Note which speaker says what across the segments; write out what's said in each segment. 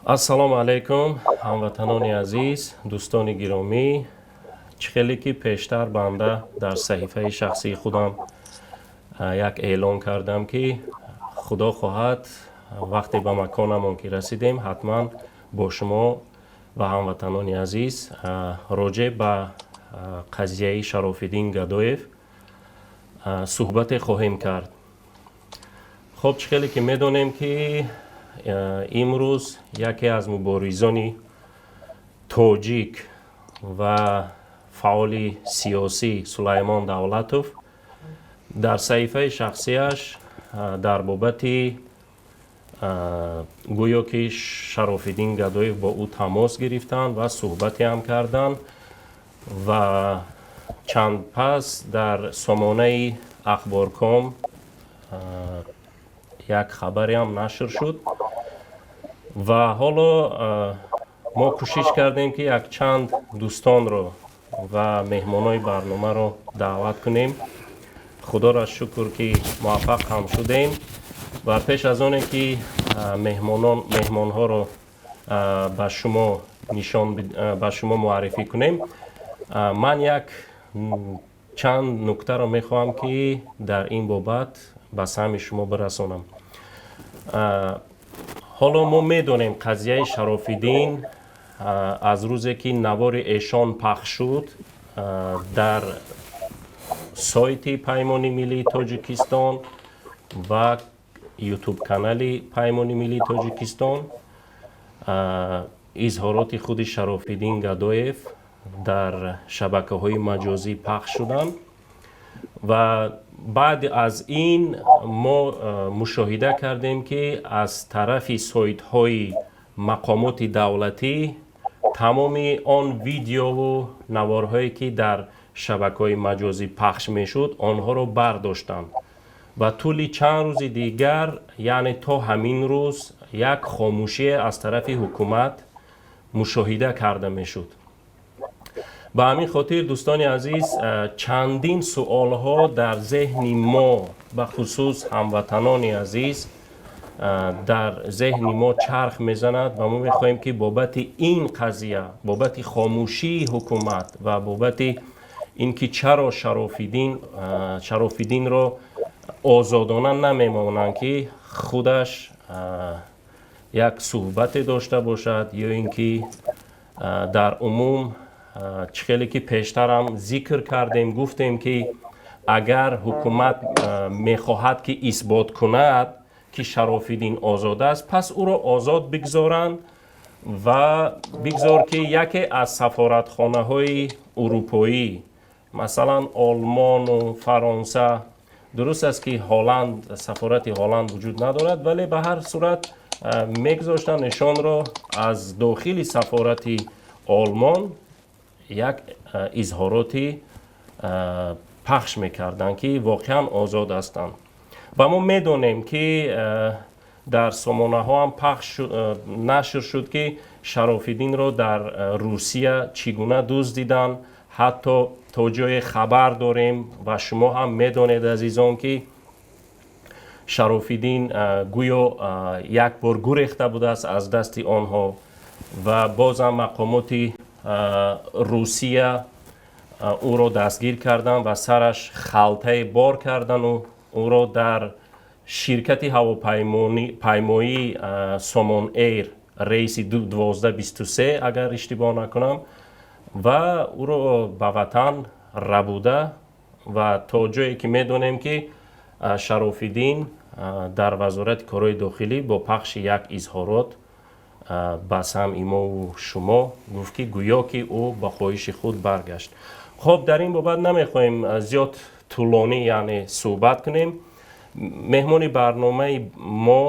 Speaker 1: ассалому алайкум ҳамватанони азиз, дӯстони гиромӣ. Чихеле ки пештар банда дар саҳифаи шахсии худам як эълон кардам ки худо хоҳад вақте ба маконамон ки расидем ҳатман бо шумо ва ҳамватанони азиз роҷеъ ба қазияи Шарофиддин Гадоев суҳбате хоҳем кард. хоб чихеле ки медонем ки имрӯз яке аз муборизони тоҷик ва фаъоли сиёсӣ Сулаймон Давлатов дар саҳифаи шахсияш дар бобати гӯё ки Шарофиддин Гадоев бо ӯ тамос гирифтанд ва суҳбате ҳам карданд ва чанд пас дар сомонаи Ахборком як хабаре ҳам нашр шуд ва ҳоло мо кӯшиш кардем ки якчанд дӯстонро ва меҳмонои барномаро даъват кунем. худоро шукр ки муваффақ ҳам шудем ва пеш аз оне ки меҳмонҳоро ба шумо муаррифӣ кунем, ман як чанд нуктаро мехоҳам ки дар ин бобат ба сами шумо бирасонам. ҳоло мо медонем қазияи Шарофиддин аз рӯзе ки навори эшон пахш шуд дар сайти Паймони Миллии Тоҷикистон ва ютуб канали Паймони Миллии Тоҷикистон изҳороти худи Шарофиддин Гадоев дар шабакаҳои маҷозӣ пахш шуданд ва баъд аз ин мо мушоҳида кардем ки аз тарафи сойтҳои мақомоти давлатӣ тамоми он видеову наворҳое ки дар шабакаҳои маҷозӣ пахш мешуд онҳоро бардоштанд ва тӯли чанд рӯзи дигар, яъне то ҳамин рӯз як хомӯшие аз тарафи ҳукумат мушоҳида карда мешуд. ба ҳамин хотир дӯстони азиз, чандин суолҳо дар зеҳни мо ба хусус ҳамватанони азиз дар зеҳни мо чарх мезанад ва мо мехоҳем ки бобати ин қазия, бобати хомӯшии ҳукумат ва бобати ин ки чаро Шарофиддинро озодона намемонанд ки худаш як суҳбате дошта бошад ё ин ки дар умум чихеле ки пештарам зикр кардем, гуфтем ки агар ҳукумат мехоҳад ки исбот кунад ки Шарофиддин озод аст, пас ӯро озод бигзоранд ва бигзор ки яке аз сафоратхонаҳои урупоӣ, масалан Олмону Фаронса, дуруст аст ки Ҳолланд, сафорати Ҳолланд вуҷуд надорад, вале ба ҳар сурат мегзоштанд нишонро аз дохили сафорати Олмон як изҳороти пахш мекарданд ки воқеан озод ҳастанд. ва мо медонем ки дар сомонаҳо ҳам нашр шуд ки Шарофиддинро дар Русия чӣ гуна дуздиданд. ҳатто то ҷое хабар дорем ва шумо ҳам медонед азизон ки Шарофиддин гӯё як бор гурехта будааст аз дасти онҳо ва бозам мақомоти Русия ӯро дастгир карданд ва сараш халтае бор кардану ӯро дар ширкати ҳавопаймоии Somon Air рейси 1223 агар иштибоҳ накунам ва ӯро ба ватан рабуда ва то ҷое ки медонем ки Шарофиддин дар вазорати корҳои дохилӣ бо пахши як изҳорот ба самъи мову шумо гуфт ки гӯё ки ӯ ба хоҳиши худ баргашт. хоб дар ин бобат намехоҳем зиёд тӯлонӣ яъне суҳбат кунем. меҳмони барномаи мо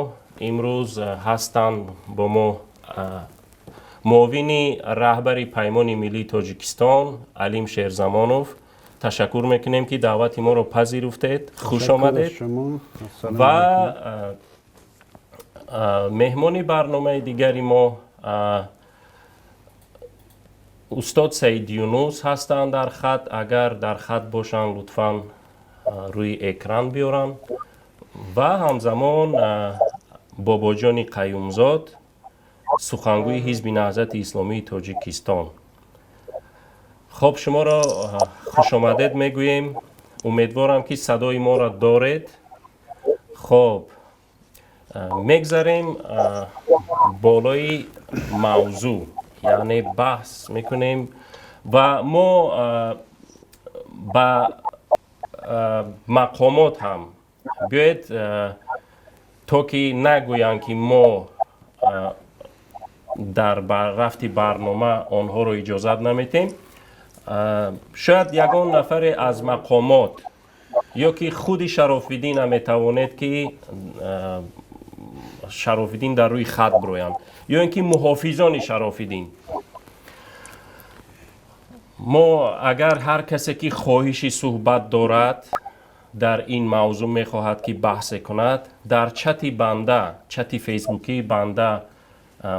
Speaker 1: имрӯз ҳастанд бо мо муовини раҳбари Паймони Миллии Тоҷикистон Алим Шерзамонов. ташаккур мекунем ки даъвати моро пазируфтед. хуш омадед. ва меҳмони барномаи дигари мо устод Саид Юнус ҳастанд дар хат. агар дар хат бошанд лутфан рӯи экран биёранд ва ҳамзамон бобоҷони Қаюмзод سخنگوی حزب نهضت اسلامی تاجیکستان. خب شما را خوش آمدید میگوییم. امیدوارم که صدای ما را دارید. خب میگذاریم بالای موضوع، یعنی بحث میکنیم و ما با مقامات هم بیاید تا که نگویند که ما در رفت برنامه آنها رو اجازت نمیتیم. شاید یگان نفر از مقامات یا که خود شراف‌الدین هم میتواند که شراف‌الدین در روی خط برویند یا اینکه محافظان شراف‌الدین. ما اگر هر کسی که خواهش صحبت دارد در این موضوع میخواهد که بحث کند، در چت بنده، چت فیسبوکی بنده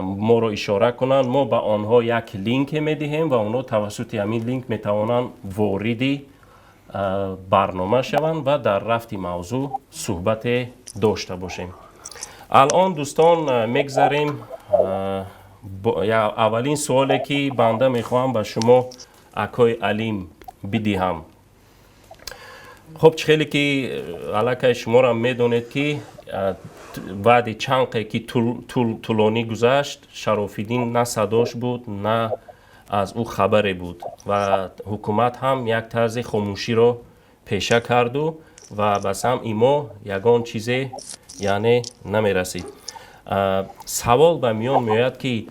Speaker 1: ما رو اشاره کنند. ما به آنها یک لینک میدهیم و آنها توسط همین لینک میتوانند واردی برنامه شوند و در رفت موضوع صحبت داشته باشیم. الان دوستان میگذاریم اولین سوالی که بنده میخواهم به شما اکای علیم بدهم. خب خیلی که علاقه شما را میدونید که بعد چند که طولانی گذشت، شراف‌الدین نه صداش بود نه از او خبری بود و حکومت هم یک طرز خاموشی رو پیشه کرد و بس هم ایما یگان چیزی یعنی نمی رسید. سوال به میان میاد که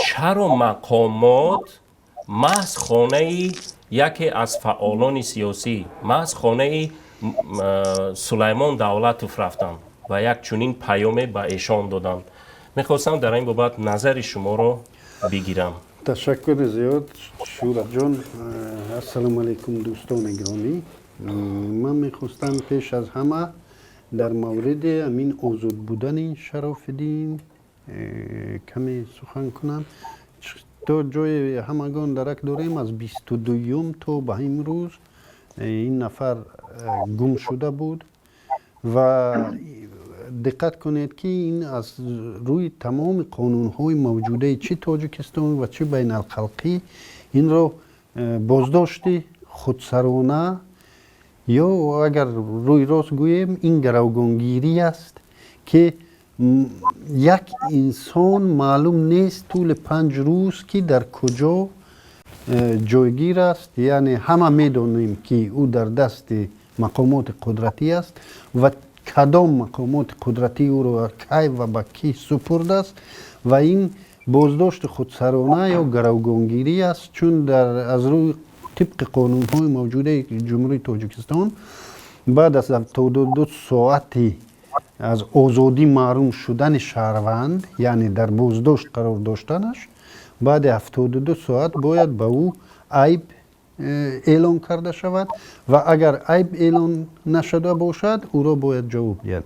Speaker 1: چرا مقامات محض خانه یکی از فعالان سیاسی، محض خانه سلیمان دولتوف رفتن و یک چنین پیام به ایشان دادن؟ میخواستم در این بابت نظر شما رو بگیرم.
Speaker 2: تشکر زیاد شورا جان. السلام علیکم دوستان گرامی. من میخواستم پیش از همه در مورد امین آزاد بودن شراف‌الدین کمی سخن کنم. تا جای همگان درک داریم از 22 تا به امروز این نفر گم شده بود و دقت کنید که این از روی تمام قانون‌های موجوده چه تاجیکستان و چه بین الخلقی این را بازداشتی خودسرانه یا اگر روی راست گوییم این گروگانگیری است که یک انسان معلوم نیست طول 5 روز که در کجا جایگیر است. یعنی همه میدونیم که او در دست مقامات قدرتی است و کدام مقامات قدرتی او را کی و به کی سپرده است و این بازداشت خودسرانه یا گروگانگیری است، چون از روی طبق قانون‌های موجوده جمهوری تاجیکستان بعد از 72 ساعتی از آزادی محروم شدن شهروند، یعنی در بازداشت قرار داشتنش، بعد 72 ساعت باید به او عیب اعلان کرده شود و اگر عیب اعلان نشده باشد او را باید جواب دهد.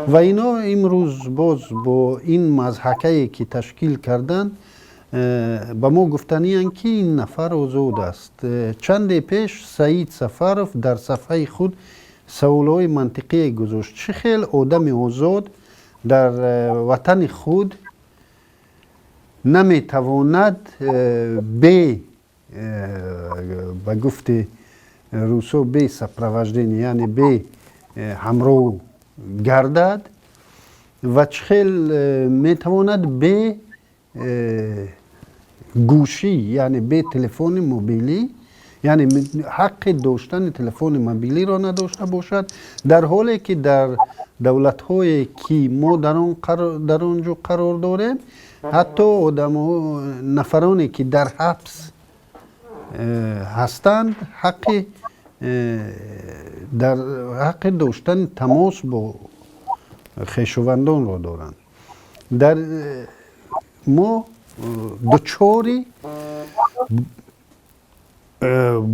Speaker 2: و اینا امروز باز با این مضحکه که تشکیل کردن به ما گفتنی هستند که این نفر آزاد است. چند پیش سعید سفرов در صفحه خود سوالهای منطقی گذاشت. چه خیلی آدم آزاد در وطن خود نمیتواند به گفت روسو به سپروژدین یعنی به همراه گردد و چه خیلی میتواند به گوشی یعنی به تلفن موبیلی، یعنی حق داشتن تلفن موبیلی را نداشته باشد، در حالی که در دولت هایی که ما در آنجا قرار داریم حتی نفرانی که در حبس هستند حق داشتن تماس با خویشاوندان را دارند. در ما دچاری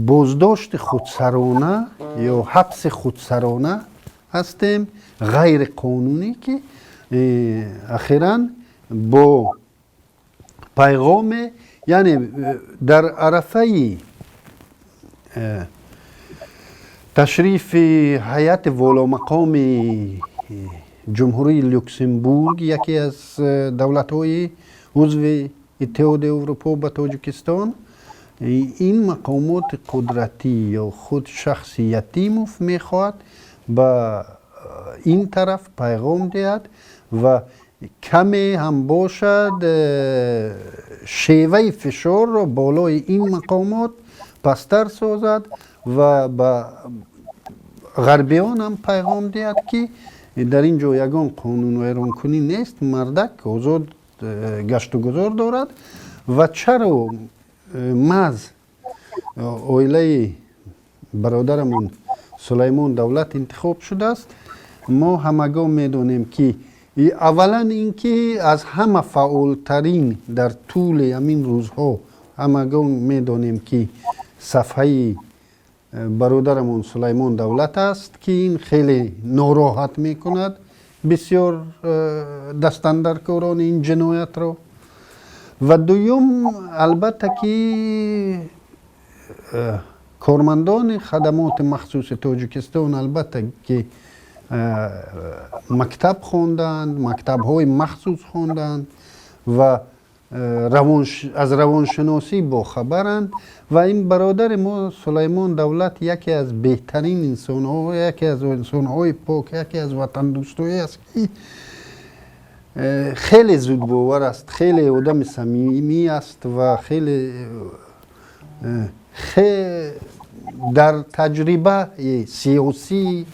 Speaker 2: بازداشت خودسرانه یا حبس خودسرانه هستیم غیر قانونی که اخیراً با پیغام، یعنی در عرفه تشریف هیئت والا مقام جمهوری لوکسمبورگ یکی از دولت‌های عضو اتحاد اروپا به تاجیکستان این مقامات قدرتی یا خود شخصیتی میخواد به این طرف پیغام دهد و کمی هم باشد شیوه فشار را بالای این مقامات پستر سازد و به غربیان هم پیغام دهد که در اینجا یگان قانون ویران کنی نیست، مردک آزاد گشت و گذار دارد و چرا مز اویله برادرمون سلیمان دولت انتخاب شده است. ما همگان میدونیم که اولا اینکه از همه فعالترین در طول همین روزها همگان میدونیم که صفحه برادرمون سلیمان دولت است که این خیلی ناراحت میکند بسیار دستاندرکاران این جنایت رو. و دوم البته که کارمندان خدمات مخصوص تاجیکستان البته که مکتب خواندند، مکتب‌های مخصوص خواندند و از روانشناسی با خبرند و این برادر ما سلیمان دولت یکی از بهترین انسان‌ها، یکی از انسان‌های پاک، یکی از وطن دوستایی است که خیلی زود باور است، خیلی آدم صمیمی است و خیلی در تجربه سیاسی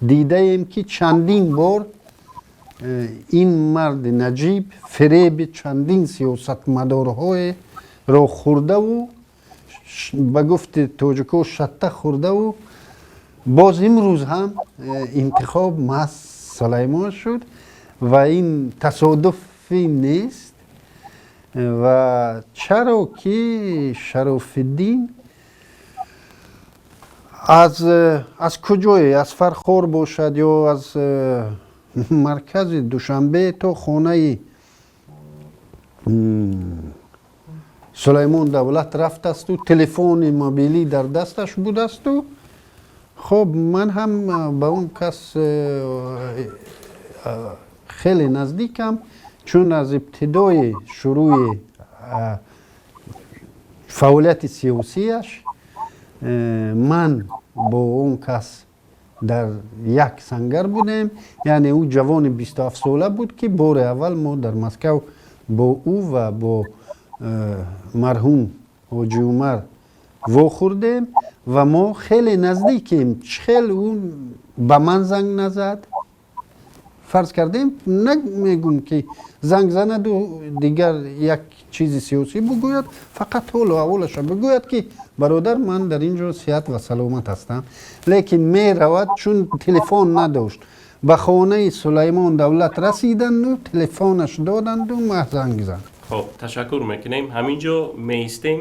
Speaker 2: دیده ایم که چندین بار این مرد نجیب فریب چندین سیاستمدارهای را خورده و به گفت تاجیکا شته خورده و باز امروز هم انتخاب محض سلیمان شد و این تصادفی نیست. و چرا که شرف الدین از کجای از فرخار باشد یا از مرکز دوشنبه تا خانه سلیمان دولت رفت است و تلفن موبیلی در دستش بود است و خب من هم به اون کس خیلی نزدیکم، چون از ابتدای شروع فعالیت سیاسیش من با اون کس در یک سنگر بودیم. یعنی او جوان 27 ساله بود که بار اول ما در مسکو با او و با مرحوم حاجی عمر واخوردیم و ما خیلی نزدیکیم. خیلی اون به من زنگ نزد، فرض کردیم نمیگم که زنگ زند و دیگر یک چیزی سیاسی بگوید، فقط حال و احوالش بگوید که برادر من در اینجا صحت و سلامت هستم، لیکن می رود چون تلفن نداشت به خانه سلیمان دولت رسیدند و تلفنش دادند و ما زنگ زد.
Speaker 1: خب تشکر میکنیم، همینجا میستیم،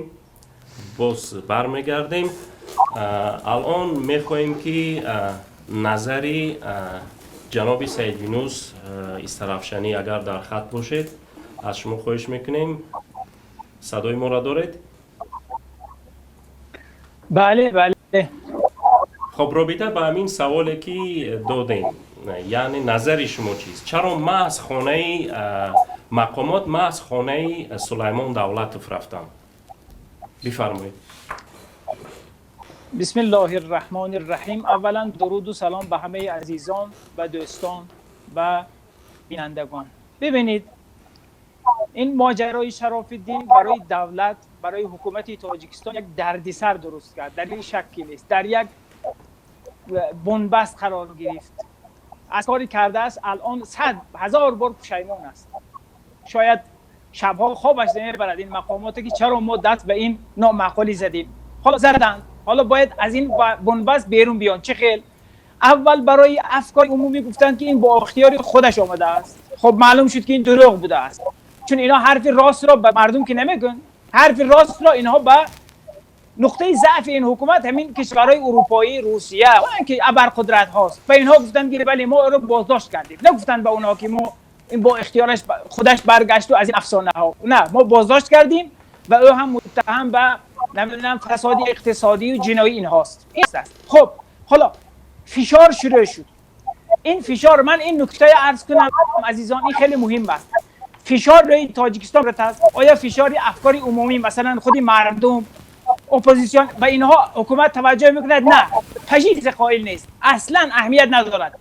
Speaker 1: باز برمیگردیم. الان میخواهیم که نظری جناب سید یونس استرافشانی اگر در خط باشید از شما خواهش میکنیم. صدای ما را دارید؟
Speaker 3: بله بله.
Speaker 1: خب رابطه به همین سوالی که دادیم، یعنی نظر شما چیست؟ چرا محض خانه مقامات محض خانه سلیمان دولت رفتن؟ بفرمایید.
Speaker 3: بسم الله الرحمن الرحیم. اولا درود و سلام به همه عزیزان و دوستان و بینندگان. ببینید این ماجرای شرف الدین برای دولت، برای حکومت تاجیکستان یک دردسر درست کرد، در این شکی نیست. در یک بنبست قرار گرفت، از کاری کرده است. الان 100,000 بار پشیمان است. شاید شبها خوابش نمیبرد این مقامات که چرا ما دست به این نامعقولی زدیم. حالا زدند، حالا باید از این بنبست بیرون بیان. چه خیل؟ اول برای افکار عمومی گفتند که این با اختیار خودش آمده است. خب معلوم شد که این دروغ بوده است، چون اینا حرف راست را به مردم که نمیگن. حرف راست را اینها به نقطه ضعف این حکومت، همین کشورهای اروپایی، روسیه و اینکه ابرقدرت هاست، به اینها گفتند که ولی ما رو بازداشت کردیم. نگفتند به اونها که ما این با اختیارش خودش برگشت و از این افسانه ها. نه، ما بازداشت کردیم و او هم متهم به نمیدونم فساد اقتصادی و جنایی این هاست. این است. خب حالا فشار شروع شد. این فشار، من این نکته عرض کنم عزیزان، این خیلی مهم است. فشار روی تاجیکستان رفته است. آیا فشار افکار عمومی مثلا خود مردم، اپوزیسیون و اینها حکومت توجه میکند؟ نه، پشیز قائل نیست، اصلا اهمیت ندارد.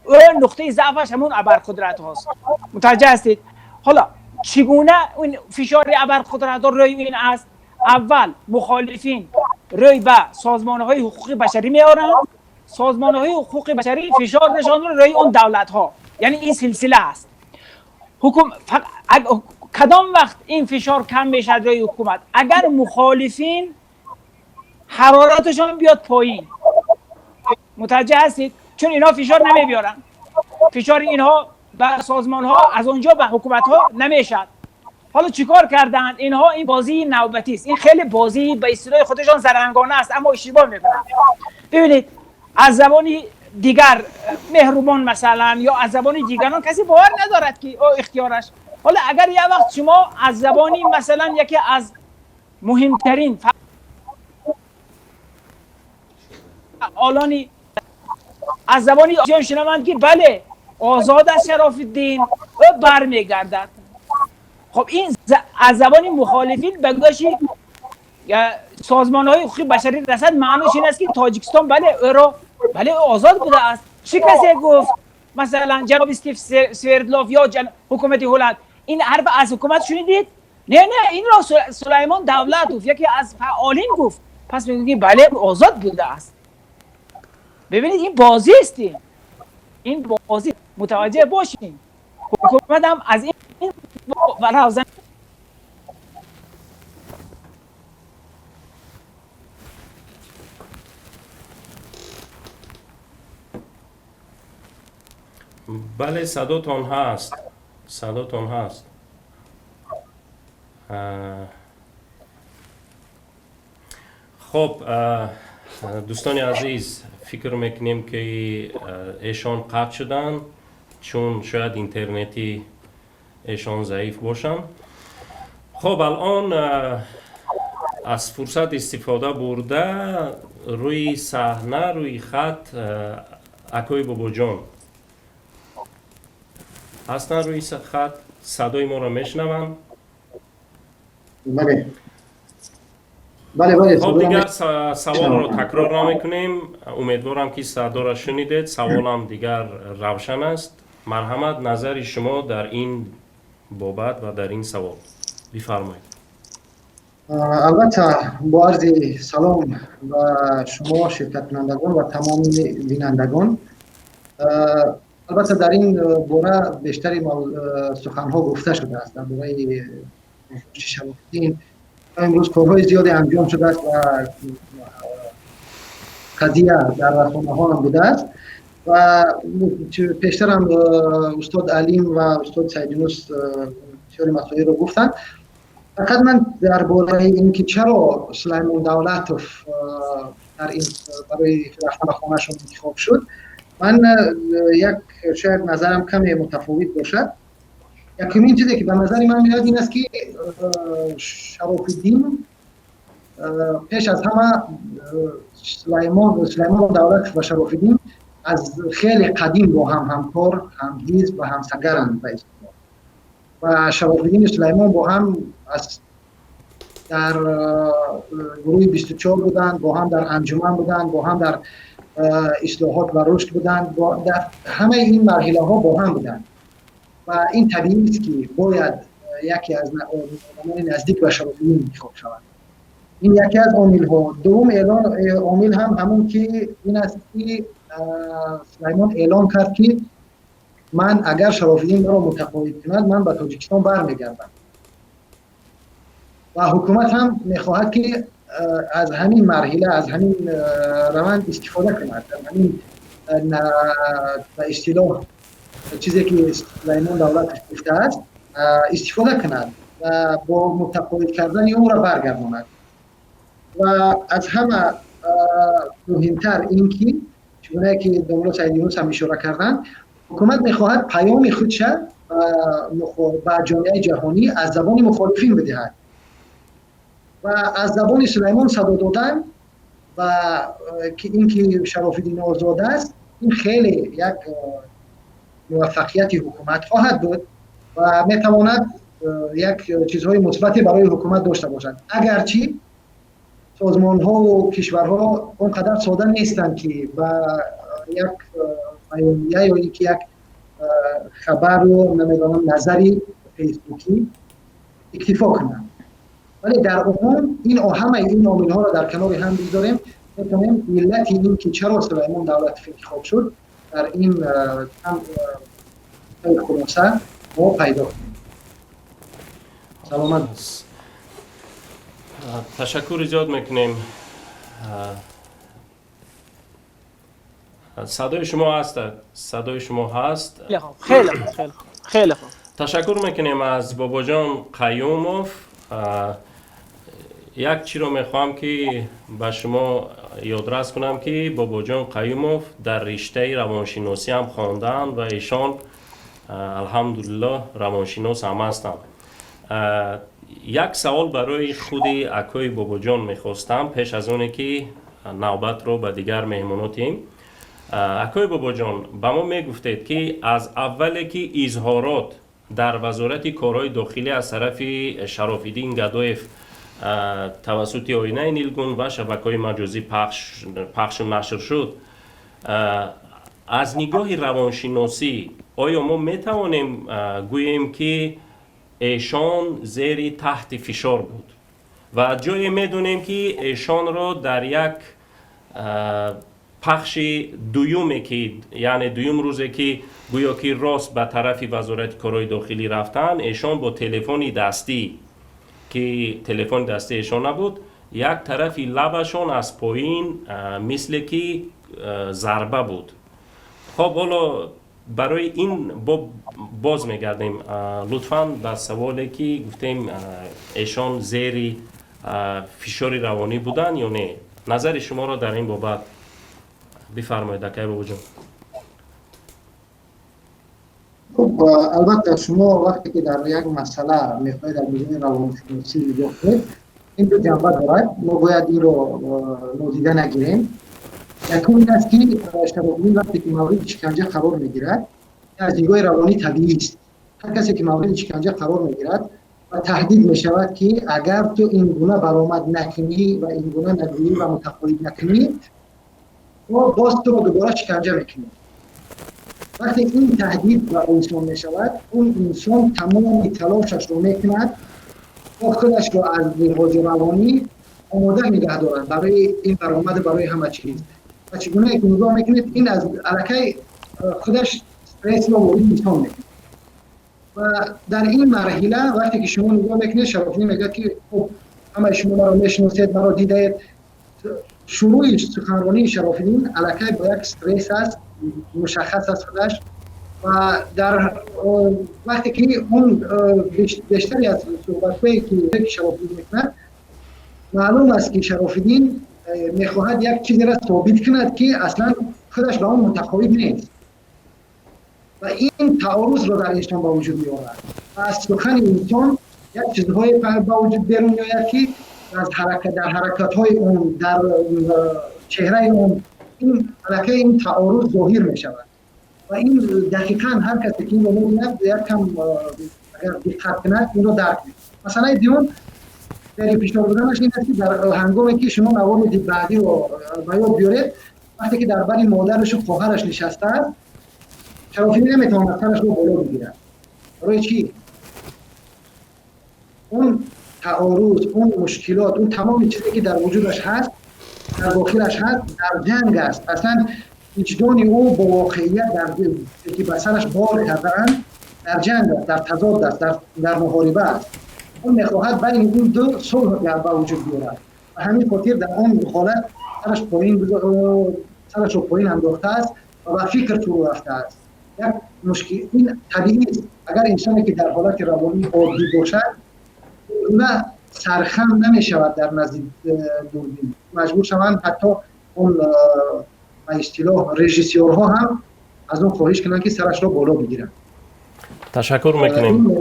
Speaker 3: او نقطه ضعفش همون ابرقدرت هاست. متوجه هستید؟ حالا چگونه این فشار ابرقدرت ها روی این است؟ اول مخالفین روی به سازمان های حقوق بشری میارن، سازمان های حقوق بشری فشار نشان روی اون دولت ها، یعنی این سلسله است. کدام وقت این فشار کم میشد روی حکومت؟ اگر مخالفین حرارتشان بیاد پایین. متوجه هستید؟ چون اینها فشار نمیبیارن، فشار اینها به سازمان ها از اونجا به حکومت ها نمیشد. حالا چیکار کردند اینها؟ این بازی نوبتی است، این خیلی بازی به اصطلاح خودشان زرنگانه است، اما اشتباه میکنند. ببینید از زبانی دیگر مهربان مثلا یا از زبانی دیگران کسی باور ندارد که او اختیارش. حالا اگر یه وقت شما از زبانی مثلا یکی از مهمترین فعالانی از زبانی آزادی شنوند که بله آزاد از شرف الدین او برمیگردد، خب این از زبانی مخالفین به گوش سازمان های حقوق بشری رسد، معنیش این است که تاجیکستان بله او را بله آزاد بوده است. چه کسی گفت؟ مثلا جناب استیف سوردلوف یا حکومت هلند این حرف از حکومت شنیدید؟ نه این را سلیمان دولتوف یکی از فعالین گفت، پس میگه بله آزاد بوده است. ببینید این بازی است، این بازی متوجه باشین. حکومت هم از این راوزن
Speaker 1: بله صداتون هست، صداتون هست. خب دوستان عزیز، فکر میکنیم که ایشان قطع شدن چون شاید اینترنتی ایشان ضعیف باشن. خب الان از فرصت استفاده برده روی صحنه روی خط اکوی بابا جان هستن روی خط، صدای ما را میشنون؟
Speaker 4: بله بله.
Speaker 1: خب دیگر سوال رو تکرار نمیکنیم، امیدوارم که صدا را شنیدید. سوالم دیگر روشن است. مرحمت نظر شما در این بابت و در این سوال بفرمایید.
Speaker 4: البته با عرض سلام و شما شرکت کنندگان و تمام بینندگان، البته در این باره بیشتری سخنها گفته شده است. در باره شرف الدین امروز کارهای زیادی انجام شده است و قضیه در رسانه‌ها هم بوده است و پیشتر هم استاد علیم و استاد سیدینوس بسیاری مسائل رو گفتن. فقط من درباره اینکه چرا سلیمان دولتوف در این برای رفتن خانه‌شون انتخاب شد، من یک شاید نظرم کمی متفاوت باشد. یکمین چیزی که به نظر من میاد این است که شرف الدین پیش از همه سلیمان دولتوف و شرف الدین از خیلی قدیم با هم همکار، همحزب و همسگرند به اصطلاح. و شرف الدین سلیمان با هم در گروه 24 بودند، با هم در انجمن بودند، با هم در اصلاحات و رشد بودند، در همه این مرحله ها با هم بودند و این طبیعی است که باید یکی از نزدیک به شرف الدین انتخاب شود. این یکی از عامل ها. دوم عامل هم همون که این است که سلیمان اعلام کرد که من اگر شرف الدین را متقاعد کند من به تاجیکستان برمیگردم و حکومت هم میخواهد که از همین مرحله، از همین روند استفاده کند، همین به اصطلاح چیزی که سلیمان دولتش گفته است استفاده کند و با متقاعد کردن او را برگرداند. و از همه مهمتر این که چگونه که دکتر سیدینوس هم اشاره کردند، حکومت میخواهد پیام خودش به جامعه جهانی از زبان مخالفین بدهد و از زبان سلیمان صدا دادن و که اینکه شرف الدین آزاد است، این خیلی یک موفقیت حکومت خواهد بود و میتواند یک چیزهای مثبتی برای حکومت داشته باشد. اگرچه سازمان ها و کشورها اونقدر ساده نیستند که با یک بیانیه یا یک خبر و نمیدانم نظری فیسبوکی اکتفا کنند. ولی در عموم همه این عامل ها را در کنار هم بگذاریم میتونیم علت این که چرا سلیمان دولت انتخاب شد در این خلاصه ما پیدا کنیم. سلامت.
Speaker 1: تشکر ایجاد میکنیم. صدای شما هست؟ صدای شما هست؟
Speaker 3: خیلی خوب خیلی خوب خیلی خوب.
Speaker 1: تشکر میکنیم از بابا جان قیوموف. یک چی رو میخوام که به شما یادرس کنم که بابا جان قیوموف در رشته روانشناسی هم خواندن و ایشان الحمدلله روانشناس هم هستند. یک سوال برای خود اکوی بابا جان میخواستم پیش از اونه که نوبت رو به دیگر مهماناتیم. اکوی بابا جان به ما میگفتید که از اولی که اظهارات در وزارت کارهای داخلی از طرف شراف‌الدین گدایف توسط آینه نیلگون و شبکه‌های مجازی پخش و نشر شد، از نگاه روانشناسی آیا ما میتوانیم گوییم که ایشان زیر تحت فشار بود و جای میدونیم که ایشان را در یک پخش دویومی که یعنی دویم روزی که گویا که راست به طرف وزارت کارهای داخلی رفتن، ایشان با تلفن دستی که تلفن دستی ایشان نبود، یک طرفی لبشان از پایین مثل که ضربه بود. خب حالا برای این باز میگردیم. لطفاً به سوالی که گفتیم ایشان زیر فشار روانی بودن یا نه، نظر شما را در این بابت بفرمایید اکای بابا جان.
Speaker 4: خب البته شما وقتی که در یک مسئله میخواهید در میزان روانشناسی نگاه کنید، این دو جنبه دارد. ما باید این رو نادیده نگیریم. یکم این است که شراف‌الدین وقتی که مورد شکنجه قرار میگیرد از دیدگاه روانی طبیعی است. هر کسی که مورد شکنجه قرار میگیرد و تهدید میشود که اگر تو این گونه برآمد نکنی و این گونه نگویی و متقاعد نکنی ما باز تو رو دوباره شکنجه میکنیم. وقتی این تهدید به انسان میشود، اون انسان تمام تلاشش رو میکند و خودش رو از لحاظ روانی آماده نگه دارد برای این برآمد برای همه چیز. و چگونه که نگاه میکنید این از علاقه خودش استرس و وارد انسان میکنه. و در این مرحله وقتی که شما نگاه میکنید شراف‌الدین میگه که خب همه شما مرا میشناسید، مرا دیدید. شروع سخنرانی شراف‌الدین علاقه با یک استرس است مشخص از خودش و در وقتی که اون بیشتری از صحبت‌هایی که شراف‌الدین میکنه معلوم است که شراف‌الدین میخواهد یک چیزی را ثابت کند که اصلا خودش به آن متقاعد نیست و این تعارض را در انسان به وجود می‌آورد و از سخن انسان یک چیزهای به وجود بیرون می‌آید که از در حرکت‌های اون در چهره اون این علاقه این تعارض ظاهر می‌شود و این دقیقاً هر کسی که این رو می‌بیند یک کم اگر دقت کند این رو درک می‌کند. مثلا دیون در فشار بودنش این است که در هنگامی که شما موارد بعدی رو به یاد بیارید، وقتی که در بر مادرش و خواهرش نشسته است شراف‌الدین نمیتواند سرش رو بالا بگیرد. برای چی؟ اون تعارض، اون مشکلات، اون تمام چیزی که در وجودش هست، در داخلش هست، در جنگ است. اصلا وجدان او با واقعیت که به سرش بار کردن در جنگ است، در تضاد است، در محاربه است. اون میخواهد بین این دو صلح به وجود بیارد و همین خاطر در اون حالت سرش رو پایین انداخته است و به فکر فرو رفته است. یک مشکل این طبیعی است. اگر انسانی که در حالت روانی عادی باشد نه سرخم نمیشود در نزدیک دوربین، مجبور شوند حتی اون به اصطلاح رژیسورها هم از اون خواهش کنند که سرش رو بالا بگیرند.
Speaker 1: تشکر میکنیم.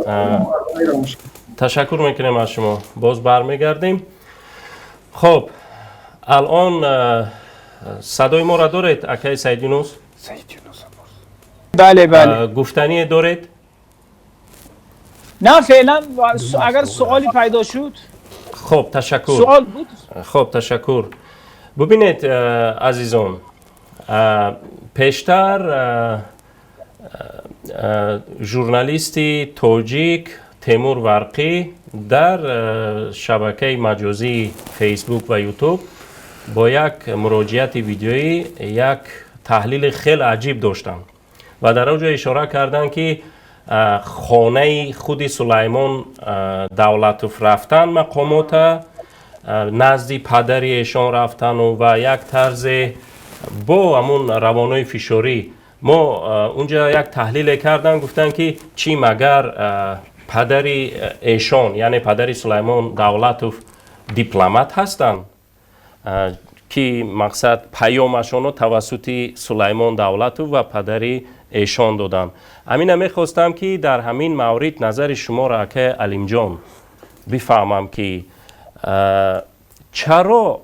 Speaker 1: تشکر میکنیم از شما. باز برمیگردیم. خب الان صدای ما را دارید اکای سید یونس؟
Speaker 2: سید یونس عباس.
Speaker 3: بله بله.
Speaker 1: گفتنی دارید؟
Speaker 3: نه فعلا اگر سوالی پیدا شد.
Speaker 1: خب تشکر.
Speaker 3: سوال بود.
Speaker 1: خب تشکر. ببینید عزیزان، پیشتر ژورنالیستی تاجیک تیمور ورقی در شبکه مجازی فیسبوک و یوتیوب با یک مراجعت ویدیویی یک تحلیل خیلی عجیب داشتن و در اونجا اشاره کردن که خانه خود سلیمان دولتوف رفتن مقامات نزدی پدری ایشان رفتن و یک طرز با همون روانای فشاری ما اونجا یک تحلیل کردن، گفتن که چی مگر پدری ایشان یعنی پدری سلیمان دولتوف دیپلمات هستن که مقصد پیامشون رو توسط سلیمان دولتوف و پدری ایشان دادن. همین میخواستم که در همین مورد نظر شما را که علیم جان بفهمم که چرا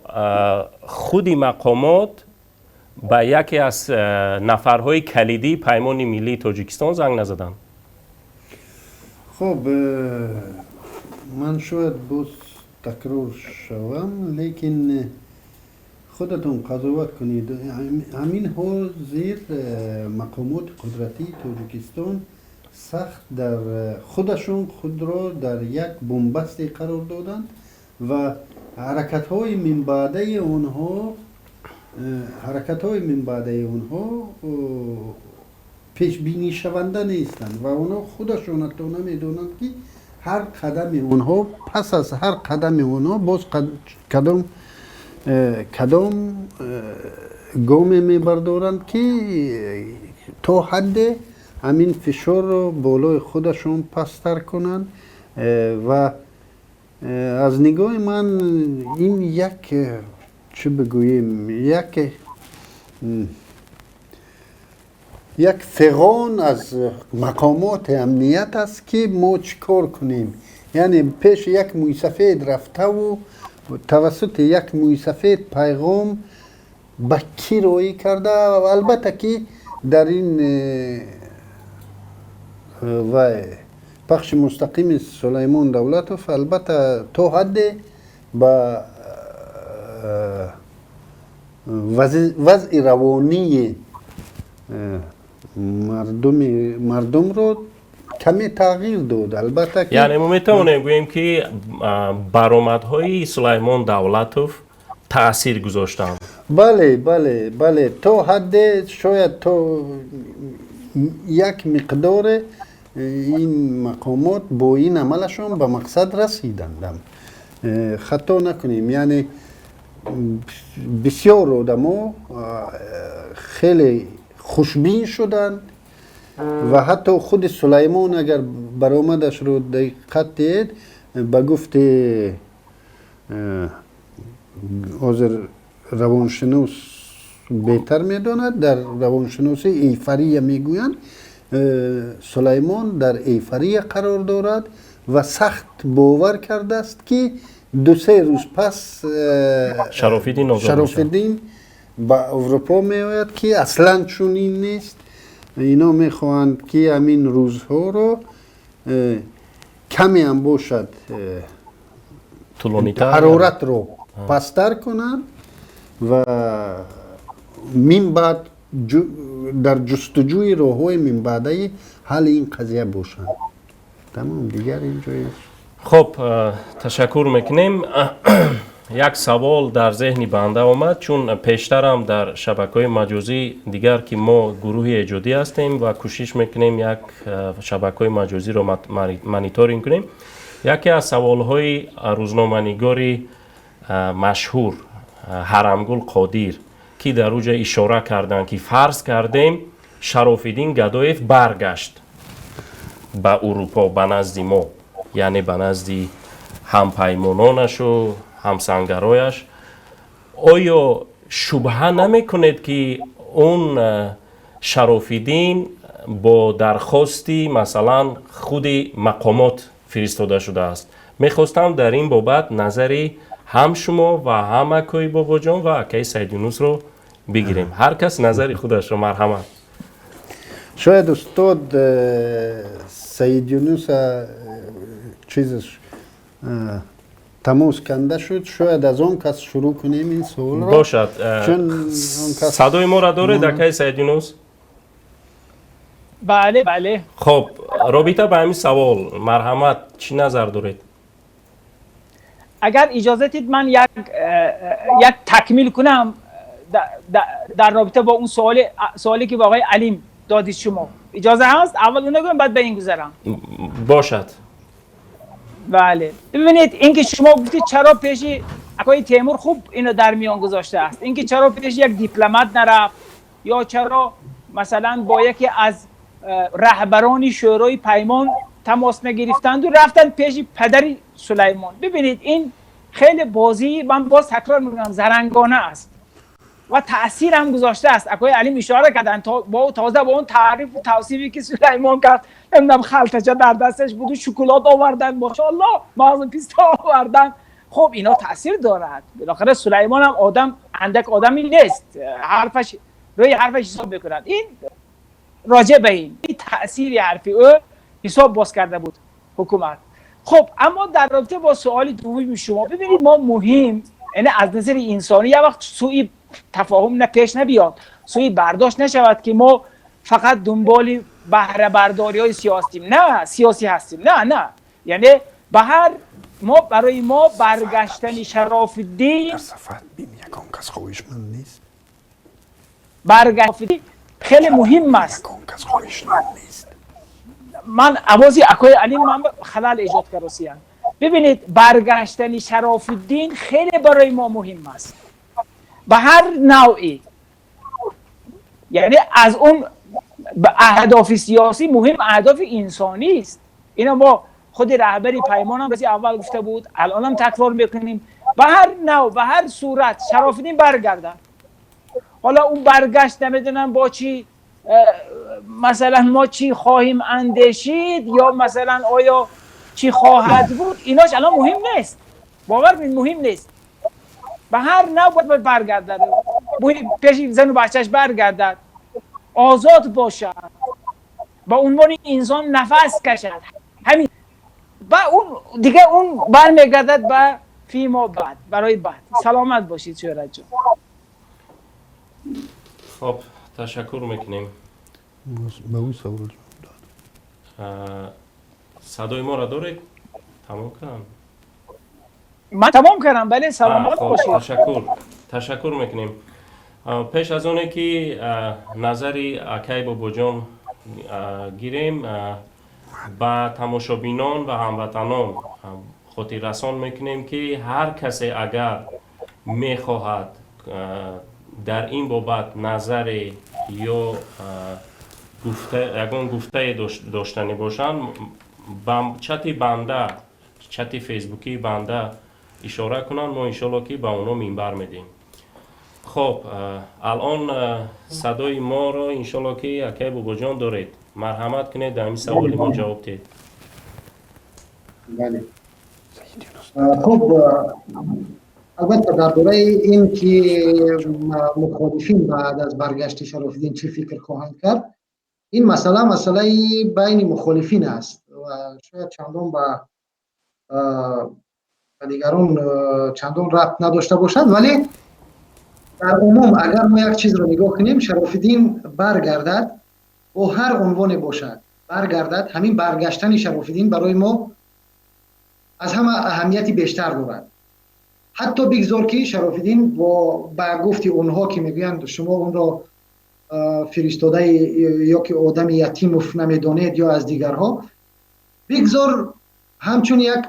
Speaker 1: خودی مقامات با یکی از نفرهای کلیدی پیمان ملی تاجیکستان زنگ نزدن؟
Speaker 2: خب من شاید باز تکرار شوم، لیکن خودتون قضاوت کنید. همین حال زیر مقامات قدرتی تاجیکستان سخت در خودشون خود را در یک بنبستی قرار دادند و حرکت های من بعده اونها پیش بینی شونده نیستند و اونها خودشون حتی نمیدونند که هر قدم اونها پس از هر قدم اونها باز کدام گام میبردارند که تا حد همین فشار رو بالای خودشون پستر کنند و از نگاه من این یک چه بگوییم یک فغان از مقامات امنیت است که ما چیکار کنیم. یعنی پیش یک موی سفید رفته و توسط یک موی سفید پیغام به کی روی کرده و البته که در این و پخش مستقیم سلیمان دولتوف البته تا حد با وضع روانی مردم رو کمی تغییر داد. البته که
Speaker 1: یعنی ما میتونیم بگوییم که برآمدهای سلیمان دولتوف تأثیر گذاشتن.
Speaker 2: بله تا حد شاید تا یک مقدار این مقامات با این عملشون به مقصد رسیدند. خطا نکنیم، یعنی بسیار آدما خیلی خوشبین شدند و حتی خود سلیمان اگر برآمدش رو دقت دید به گفت حاضر روانشناس بهتر میداند، در روانشناسی ایفریه میگویند سلیمان در ایفریه قرار دارد و سخت باور کرده است که 2-3 روز پس شراف‌الدین به اروپا می آید که اصلا چنین نیست. اینا می خواهند که همین روزها رو کمی هم باشد حرارت رو پستر کنند و من بعد در جستجوی راه‌های من بعده حل این قضیه باشند. تمام دیگر اینجایی.
Speaker 1: خب تشکر میکنیم. یک سوال در ذهنی بنده آمد، چون پیشترم در شبکه‌های مجازی دیگر که ما گروه ایجادی هستیم و کوشش میکنیم یک شبکه‌های مجازی رو مانیتورینگ کنیم. یکی از سوال‌های روزنامه‌نگاری مشهور حرمگل قادر که در اوجه اشاره کردن که فرض کردیم شراف‌الدین گدایف برگشت به اروپا به نزد ما، یعنی به نزد همپیمانانش و همسنگرایش، آیا شبهه نمی کنید که اون شراف‌الدین با درخواستی مثلا خود مقامات فرستاده شده است؟ میخواستم در این بابت نظری هم شما و هم اکای بابا جان و اکای سید یونس رو بگیریم. هر کس نظر خودش رو. مرحمت.
Speaker 2: شاید استاد سید یونس چیزش تماس کنده شد، شاید از اون کس شروع کنیم این سوال را.
Speaker 1: باشد.
Speaker 2: چون اون کس
Speaker 1: صدای ما را داره دکه سید یونس؟
Speaker 3: بله بله.
Speaker 1: خب رابطه به همین سوال مرحمت چی نظر دارید؟
Speaker 3: اگر اجازه دید من یک تکمیل کنم در رابطه با اون سوالی که با آقای علیم دادید شما. اجازه هست؟ اول اون بگم بعد به این گذرم.
Speaker 1: باشد.
Speaker 3: بله. ببینید اینکه شما گفتید چرا پیشی آقای تیمور خوب اینو در میان گذاشته است. اینکه چرا پیش یک دیپلمات نرفت یا چرا مثلا با یکی از رهبران شورای پیمان تماس نگرفتند و رفتن پیش پدر سلیمان. ببینید این خیلی بازی، من باز تکرار میکنم، زرنگانه است و تأثیر هم گذاشته است. آقای علیم اشاره کردن تازه با اون تعریف و توصیفی که سلیمان کرد، نمیدونم خلطچه در دستش بود و شکلات آوردن، ماشاءالله مغز پیستا آوردن. خب اینا تأثیر دارد. بالاخره سلیمان هم اندک آدمی نیست، روی حرفش حساب بکنند. این راجع به این تأثیر حرفی او حساب باز کرده بود حکومت. خب اما در رابطه با سوال دوم شما، ببینید ما مهم، یعنی از نظر انسانی یه وقت سوء تفاهم پیش نبیاد، سوء برداشت نشود که ما فقط دنبال بهره برداری های سیاسی هستیم. نه یعنی برای ما برگشتن شرف الدین
Speaker 2: در صفحت بیم یکان کس خواهشمند نیست.
Speaker 3: برگشتن خیلی مهم است.
Speaker 2: یکان کس خواهشمند نیست.
Speaker 3: من عوضی اکای علیم من خلال ایجاد کردم. ببینید برگشتن شرف الدین خیلی برای ما مهم است به هر نوعی، یعنی از اون اهداف سیاسی مهم اهداف انسانی است. اینا ما خود رهبری پیمان هم اول گفته بود، الان هم تکرار میکنیم، به هر نوع به هر صورت شرف الدین برگردن. حالا اون برگشت نمیدونم با چی، مثلا ما چی خواهیم اندیشید یا مثلا آیا چی خواهد بود، ایناش الان مهم نیست. باور کنید مهم نیست. به هر نوع باید برگردد، پیش زن و بچهش برگردد، آزاد باشد، با عنوان انسان نفس کشد، همین. و اون دیگه اون برمیگردد به فیما بعد، برای بعد. سلامت باشید شهرت جان.
Speaker 1: خب تشکر میکنیم.
Speaker 2: به اون سوال جواب داد.
Speaker 1: صدای ما را دارید؟ تمام کنم.
Speaker 3: من تمام کردم. بله سلامت باشید.
Speaker 1: تشکر میکنیم. پیش از اونه که نظری اکای بابا جان گیریم، با تماشابینان و هموطنان خاطر رسان میکنیم که هر کسی اگر میخواهد در این بابت نظری یا گفته داشتنی باشن، چت فیسبوکی بنده اشاره کنن، ما انشالله که به اونا منبر میدیم. خب الان صدای ما رو انشالله که اکای بابا جان دارید، مرحمت کنید در این سوالی ما جواب دید.
Speaker 4: بله. خب البته درباره این که مخالفین بعد از برگشت شرف الدین چه فکر خواهند کرد، این مسئله بین مخالفین است و شاید چندان به دیگران چندان ربط نداشته باشد، ولی در عموم اگر ما یک چیز رو نگاه کنیم، شرف الدین برگردد با هر عنوان باشد، برگردد، همین برگشتن شرف الدین برای ما از همه اهمیتی بیشتر دارد. حتی بگذار که شرف الدین با گفت اونها که میگویند شما اون را فرستاده یا که آدم یتیم نمیدانید یا از دیگرها، بگذار همچون یک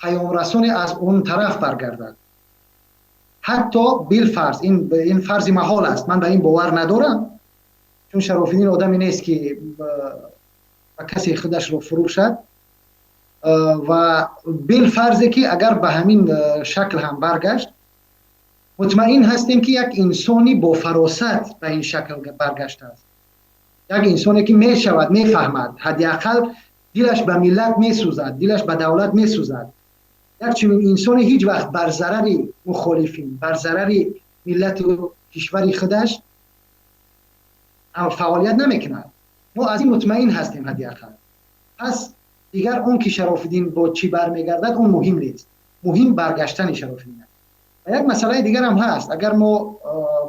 Speaker 4: پیام رسان از اون طرف برگردد. حتی بالفرض این فرض محال است، من به این باور ندارم، چون شرف الدین آدمی نیست که با کسی خودش رو فروشد و بالفرض که اگر به همین شکل هم برگشت، مطمئن هستیم که یک انسانی با فراست به این شکل برگشته است، یک انسانی که می شود میفهمد، حداقل دلش به ملت میسوزد، دلش به دولت میسوزد. یک چنین انسانی هیچ وقت بر ضرر مخالفین، بر ضرر ملت و کشور خودش فعالیت نمیکنند. ما از این مطمئن هستیم حداقل. پس دیگر اون که شراف‌الدین با چی برمیگردد اون مهم نیست، مهم برگشتن شراف‌الدین است. و یک مسئله دیگر هم هست، اگر ما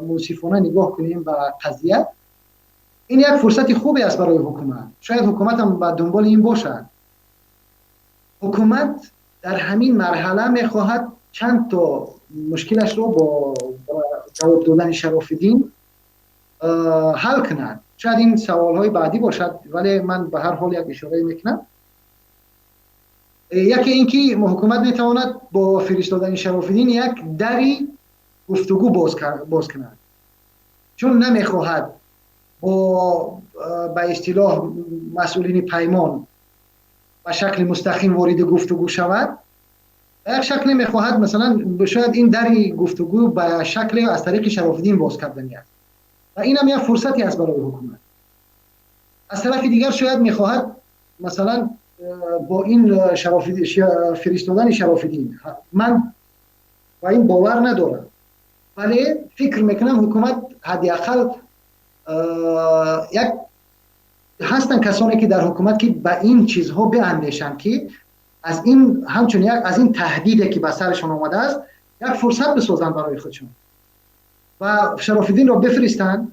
Speaker 4: منصفانه نگاه کنیم به قضیه، این یک فرصت خوبی است برای حکومت. شاید حکومت هم به دنبال این باشد. حکومت در همین مرحله میخواهد چند تا مشکلش رو با جواب دادن شراف‌الدین حل کند. شاید این سوال‌های بعدی باشد، ولی من به هر حال یک اشاره میکنم. یکی اینکه حکومت میتواند با فرستادن شراف‌الدین یک دری گفتگو باز کند، چون نمیخواهد با به اصطلاح مسئولین پیمان به شکل مستقیم وارد گفتگو شود. یک شکل میخواهد مثلا شاید این دری گفتگو به شکل از طریق شراف‌الدین باز کردنی است و این هم یک فرصتی است برای حکومت. از طرف دیگر شاید میخواهد مثلا با این فرستادن شراف‌الدین، من با این باور ندارم، ولی فکر میکنم حکومت حداقل یک هستن کسانی که در حکومت که به این چیزها بیاندیشند که از این همچون یک از این تهدیدی که به سرشان آمده است یک فرصت بسازند برای خودشون و شراف‌الدین را بفرستند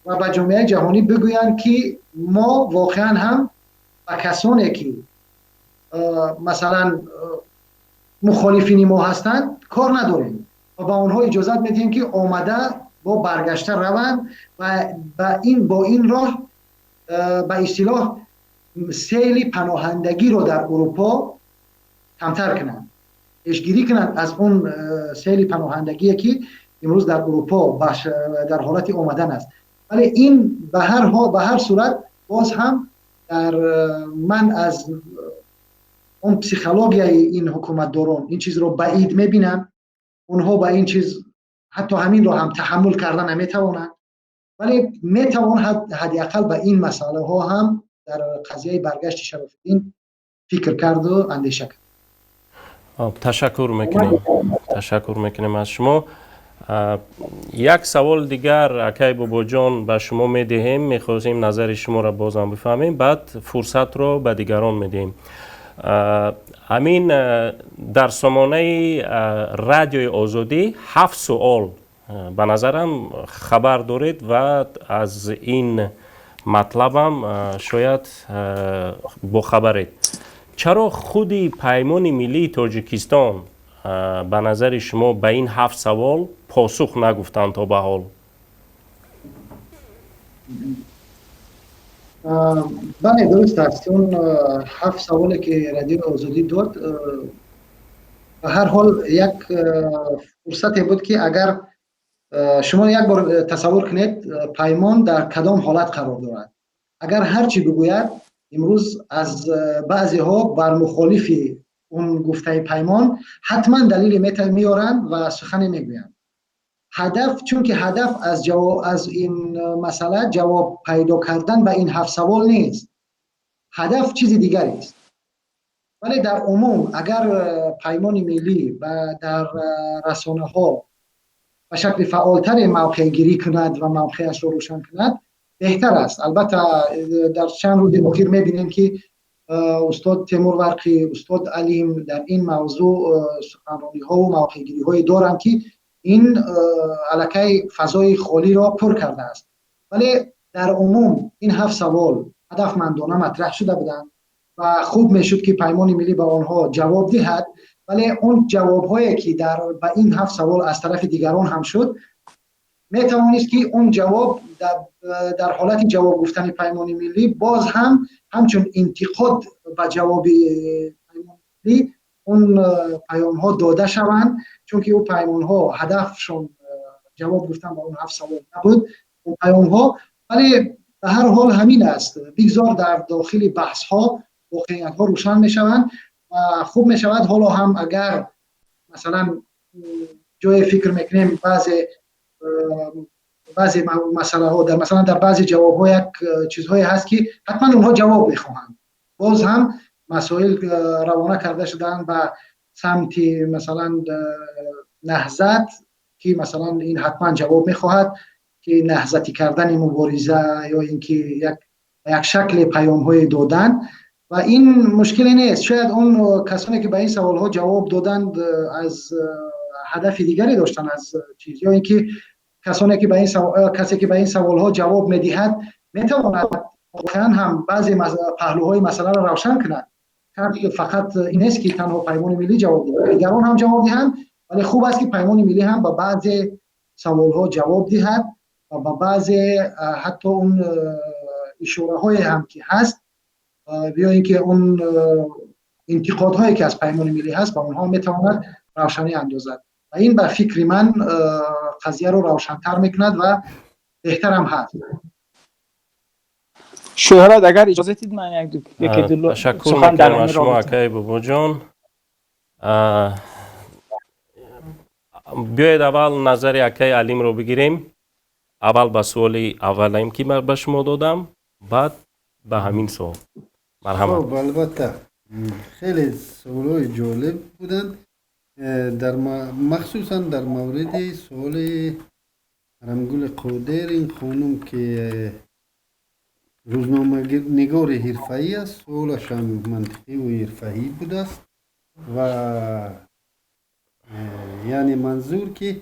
Speaker 4: و به جامعه جهانی بگویند که ما واقعا هم با کسانی که مثلا مخالفین ما هستند کار نداریم و با آنها اجازت میدیم که آمده با برگشته روند و با این راه به اصطلاح سیل پناهندگی رو در اروپا کمتر کنند، پیشگیری کنند از اون سیل پناهندگی که امروز در اروپا در حالت آمدن است. ولی این به هر صورت باز هم در من از اون پسیخولوژیای این حکومت دارون این چیز رو بعید میبینم. اونها با این چیز حتی همین رو هم تحمل کردن نمیتوانند، ولی میتوان حداقل به این مسئله ها هم در قضیه برگشت شراف‌الدین فکر کرد و اندیشه کرد.
Speaker 1: تشکر میکنیم از شما. یک سوال دیگر اکای بابا جان به شما میدهیم، میخواستیم نظر شما را بازم بفهمیم، بعد فرصت رو به دیگران میدیم. امین در سامانه رادیوی آزادی 7 سوال به نظرم خبر دارید و از این مطلبم شاید با خبرید. چرا خودی پیمان ملی تاجیکستان به نظر شما به این 7 سوال پاسخ نگفتند تا به حال؟
Speaker 4: بله درست است. اون 7 سوالی که رادیو آزادی داد به هر حال یک فرصتی بود که اگر شما یک بار تصور کنید پیمان در کدام حالت قرار دارد. اگر هرچی بگوید امروز از بعضی ها بر مخالف اون گفته پیمان حتما دلیل میارند و سخن میگویند. چون که هدف از این مسئله جواب پیدا کردن به این 7 سوال نیست، هدف چیز دیگری است. ولی در عموم اگر پیمان ملی و در رسانه ها به شکل فعالتر موقع گیری کند و موقعش رو روشن کند بهتر است. البته در چند روز اخیر میبینیم که استاد تیمور ورقی، استاد علیم در این موضوع سخنرانی ها و موقع گیری های دارند که این الکی فضای خالی را پر کرده است. ولی در عموم این 7 سوال هدفمندانه مطرح شده بودند و خوب میشد که پیمان ملی به آنها جواب دهد، ولی اون جواب هایی که به این 7 سوال از طرف دیگران هم شد میتوانست که اون جواب در حالت جواب گفتن پیمان ملی باز هم همچون انتقاد به جواب پیمان ملی اون پیام ها داده شوند، چون که اون پیام ها هدفشون جواب گفتن به اون 7 سوال نبود اون پیام ها. ولی به هر حال همین است، بگذار در داخل بحث ها واقعیت ها روشن می شوند و خوب می شود. حالا هم اگر مثلا جای فکر میکنیم بعضی مسئله ها در بعضی جواب ها یک چیزهایی هست که حتما اونها جواب میخواهند، باز هم مسائل روانه کرده شدن به سمت مثلا نهضت که مثلا این حتما جواب میخواهد که نهضتی کردن مبارزه یا اینکه یک شکل پیام های دادن و این مشکلی نیست. شاید اون کسانی که به این سوال ها جواب دادند از هدف دیگری داشتن از چیز، یا اینکه کسانی که به این سوال ها جواب میدهد میتواند واقعا هم بعضی پهلوهای مسئله را روشن کند. فقط این است که تنها پیمان ملی جواب دهد، دیگران هم جواب دهند، ولی خوب است که پیمان ملی هم به بعضی سوال ها جواب دهد و به بعضی حتی اون اشاره های هم که هست یا اینکه اون انتقادهایی که از پیمان ملی هست با اونها میتواند روشنی اندازد و این به فکر من قضیه رو روشن‌تر میکند و بهترم هست.
Speaker 3: شهرت اگر اجازه دید من یکی دو
Speaker 1: تشکر میکنم از شما اکای بابا جان. بیاید اول نظر اکای علیم رو بگیریم. اول به سوال اولیم که من به شما دادم، بعد به همین سوال. مرحبا.
Speaker 2: خب البته خیلی سوالای جالب بودن، مخصوصا در مورد سوال رمگل قادر این خانم که روزنامه نگار حرفه‌ای است. سوالش هم منطقی و حرفه‌ای بوده است و یعنی منظور که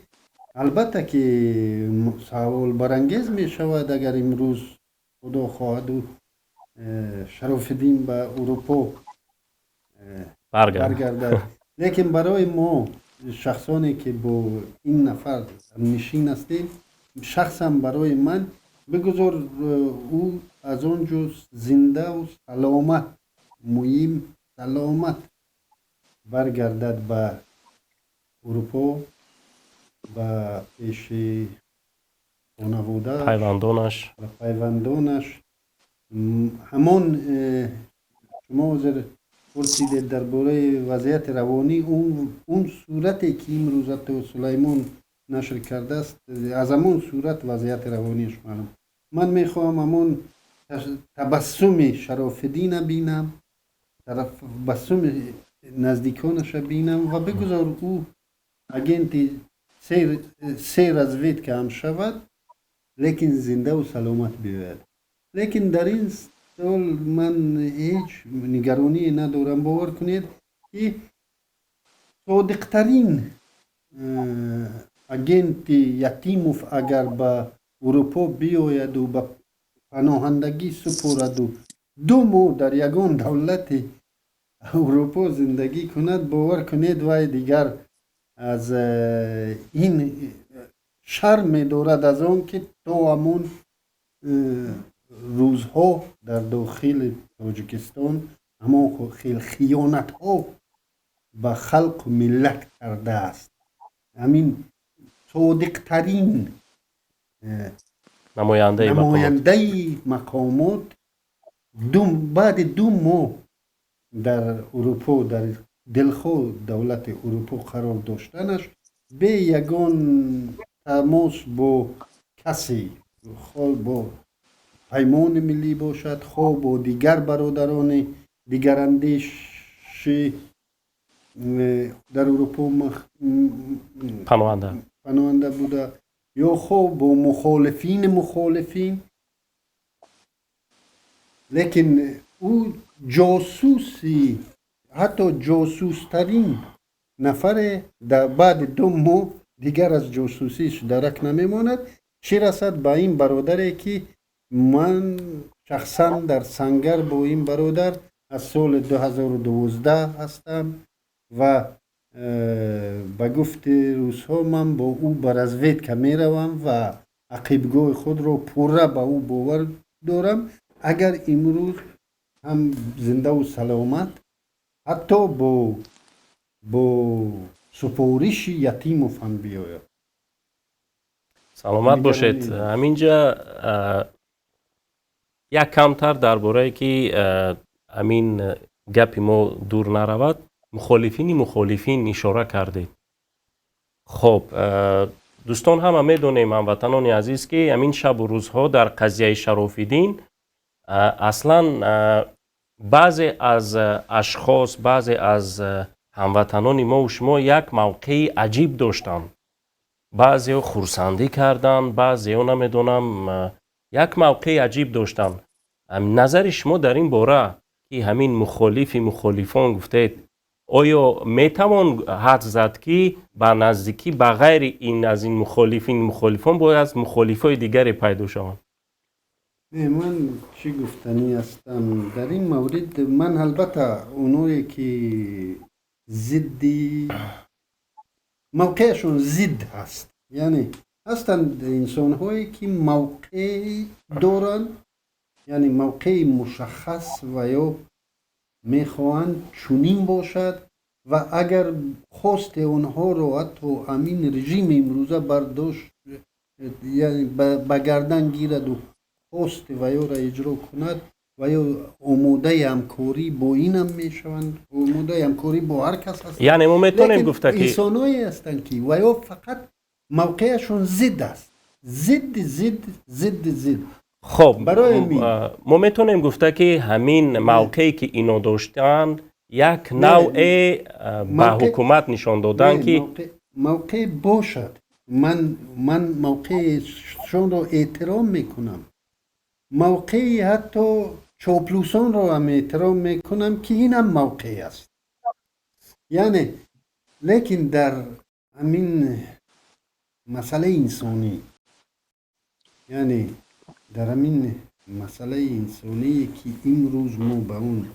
Speaker 2: البته که سوال برانگیز می شود اگر امروز خدا خواهد و شرف الدین به اروپا برگردد، لیکن برای ما شخصانی که با این نفر نشین هستیم، شخصا برای من بگذار او از آنجا زنده و سلامت، مهم سلامت برگردد به اروپا و پیش خانواده پیوندانش. همان شما حضر پرسیدید درباره وضعیت روانی، اون صورتی که امروز عطا سلیمان نشر کرده است، از همون صورت وضعیت روانیش معلوم. من میخواهم همون تبسم شرف الدین بینم، تبسم نزدیکانش بینم و بگذار او اگنت سیر از وید که هم شود لیکن زنده و سلامت بیاید. لیکن در این سال من هیچ نگرانی ندارم. باور کنید که صادقترین اگنت یتیموف اگر به اروپا بیاید و به پناهندگی سپرد و 2 ماه در یگان دولت اروپا زندگی کند، باور کنید وای دیگر از این شرم دارد از آن که تا همون روزها در داخل تاجیکستان همون خیانت ها به خلق و ملت کرده است. همین صادقترین نماینده مقامات بعد 2 ماه در اروپا، در دلخواه دولت اروپا قرار داشتنش، به یگان تماس با کسی، با پیمان ملی باشد، خواه با دیگر برادران دیگر اندیش در اروپا پناهنده بوده، یا خواه با مخالفین، لیکن او جاسوسی، حتی جاسوسترین نفر در بعد 2 ماه دیگر از جاسوسیش درک نمیماند. چه رسد به این برادری که من شخصا در سنگر با این برادر از سال 2012 هستم و به گفت روزها من با او برازوید که می روم و عقیبگاه خود را پوره به او باور دارم. اگر امروز هم زنده و سلامت، حتی با سپورش یتیم و فن بیاید.
Speaker 1: سلامت باشید. همینجا یک کمتر درباره که همین گپ ما دور نرود، مخالفین اشاره کردید. خب دوستان همه میدونیم، هموطنان عزیز، که همین شب و روزها در قضیه شرف الدین اصلا بعضی از اشخاص، بعضی از هموطنان ما و شما یک موقع عجیب داشتند. بعضی خورسندی کردن، بعضی نمیدونم یک موقع عجیب داشتن. نظر شما در این باره که همین مخالفان گفتید آیا میتوان حد زد که با نزدیکی بغیر این از این مخالفان باید از مخالفای دیگری پیدا شوند؟
Speaker 2: من چی گفتنی هستم در این مورد. من البته اونایی که ضدی موقعشون ضد هست، یعنی هستند انسان هایی که موقع دارن، یعنی موقع مشخص و یا میخواهند چنین باشد و اگر خواست اونها رو حتی امین رژیم امروزه برداشت، یعنی به گردن گیرد و خواست و یا را اجرا کند و یا آماده همکاری با این هم میشوند، آماده همکاری با هر کس هستند.
Speaker 1: یعنی ما میتونیم گفته که
Speaker 2: انسانایی هستند که و یا فقط موقعشون ضد است، ضد.
Speaker 1: خب
Speaker 2: برای
Speaker 1: ما میتونیم گفته که همین موقعی که اینو داشتن یک نوع به حکومت نشان دادن که
Speaker 2: موقع باشد. من موقعشون رو احترام میکنم، موقعی حتی چاپلوسان رو هم احترام میکنم که این هم موقعی است. یعنی لیکن در همین مسئله انسانی، یعنی در همین مسئله انسانی که امروز ما به اون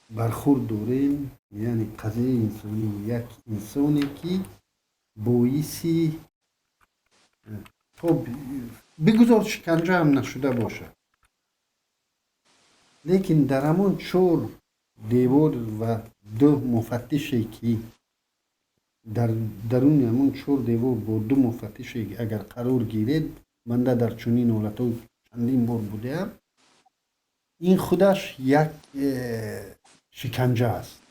Speaker 2: برخورد داریم، یعنی قضیه انسانی، یک انسانی که باعثی خب بگذار شکنجه هم نشده باشه، لیکن در همون چور دیوار و دو مفتشی که در درون همون چور دیوار با دو مفتشی اگر قرار گیرید، من در چنین حالتو چندین بار بودم، این خودش یک شکنجه است.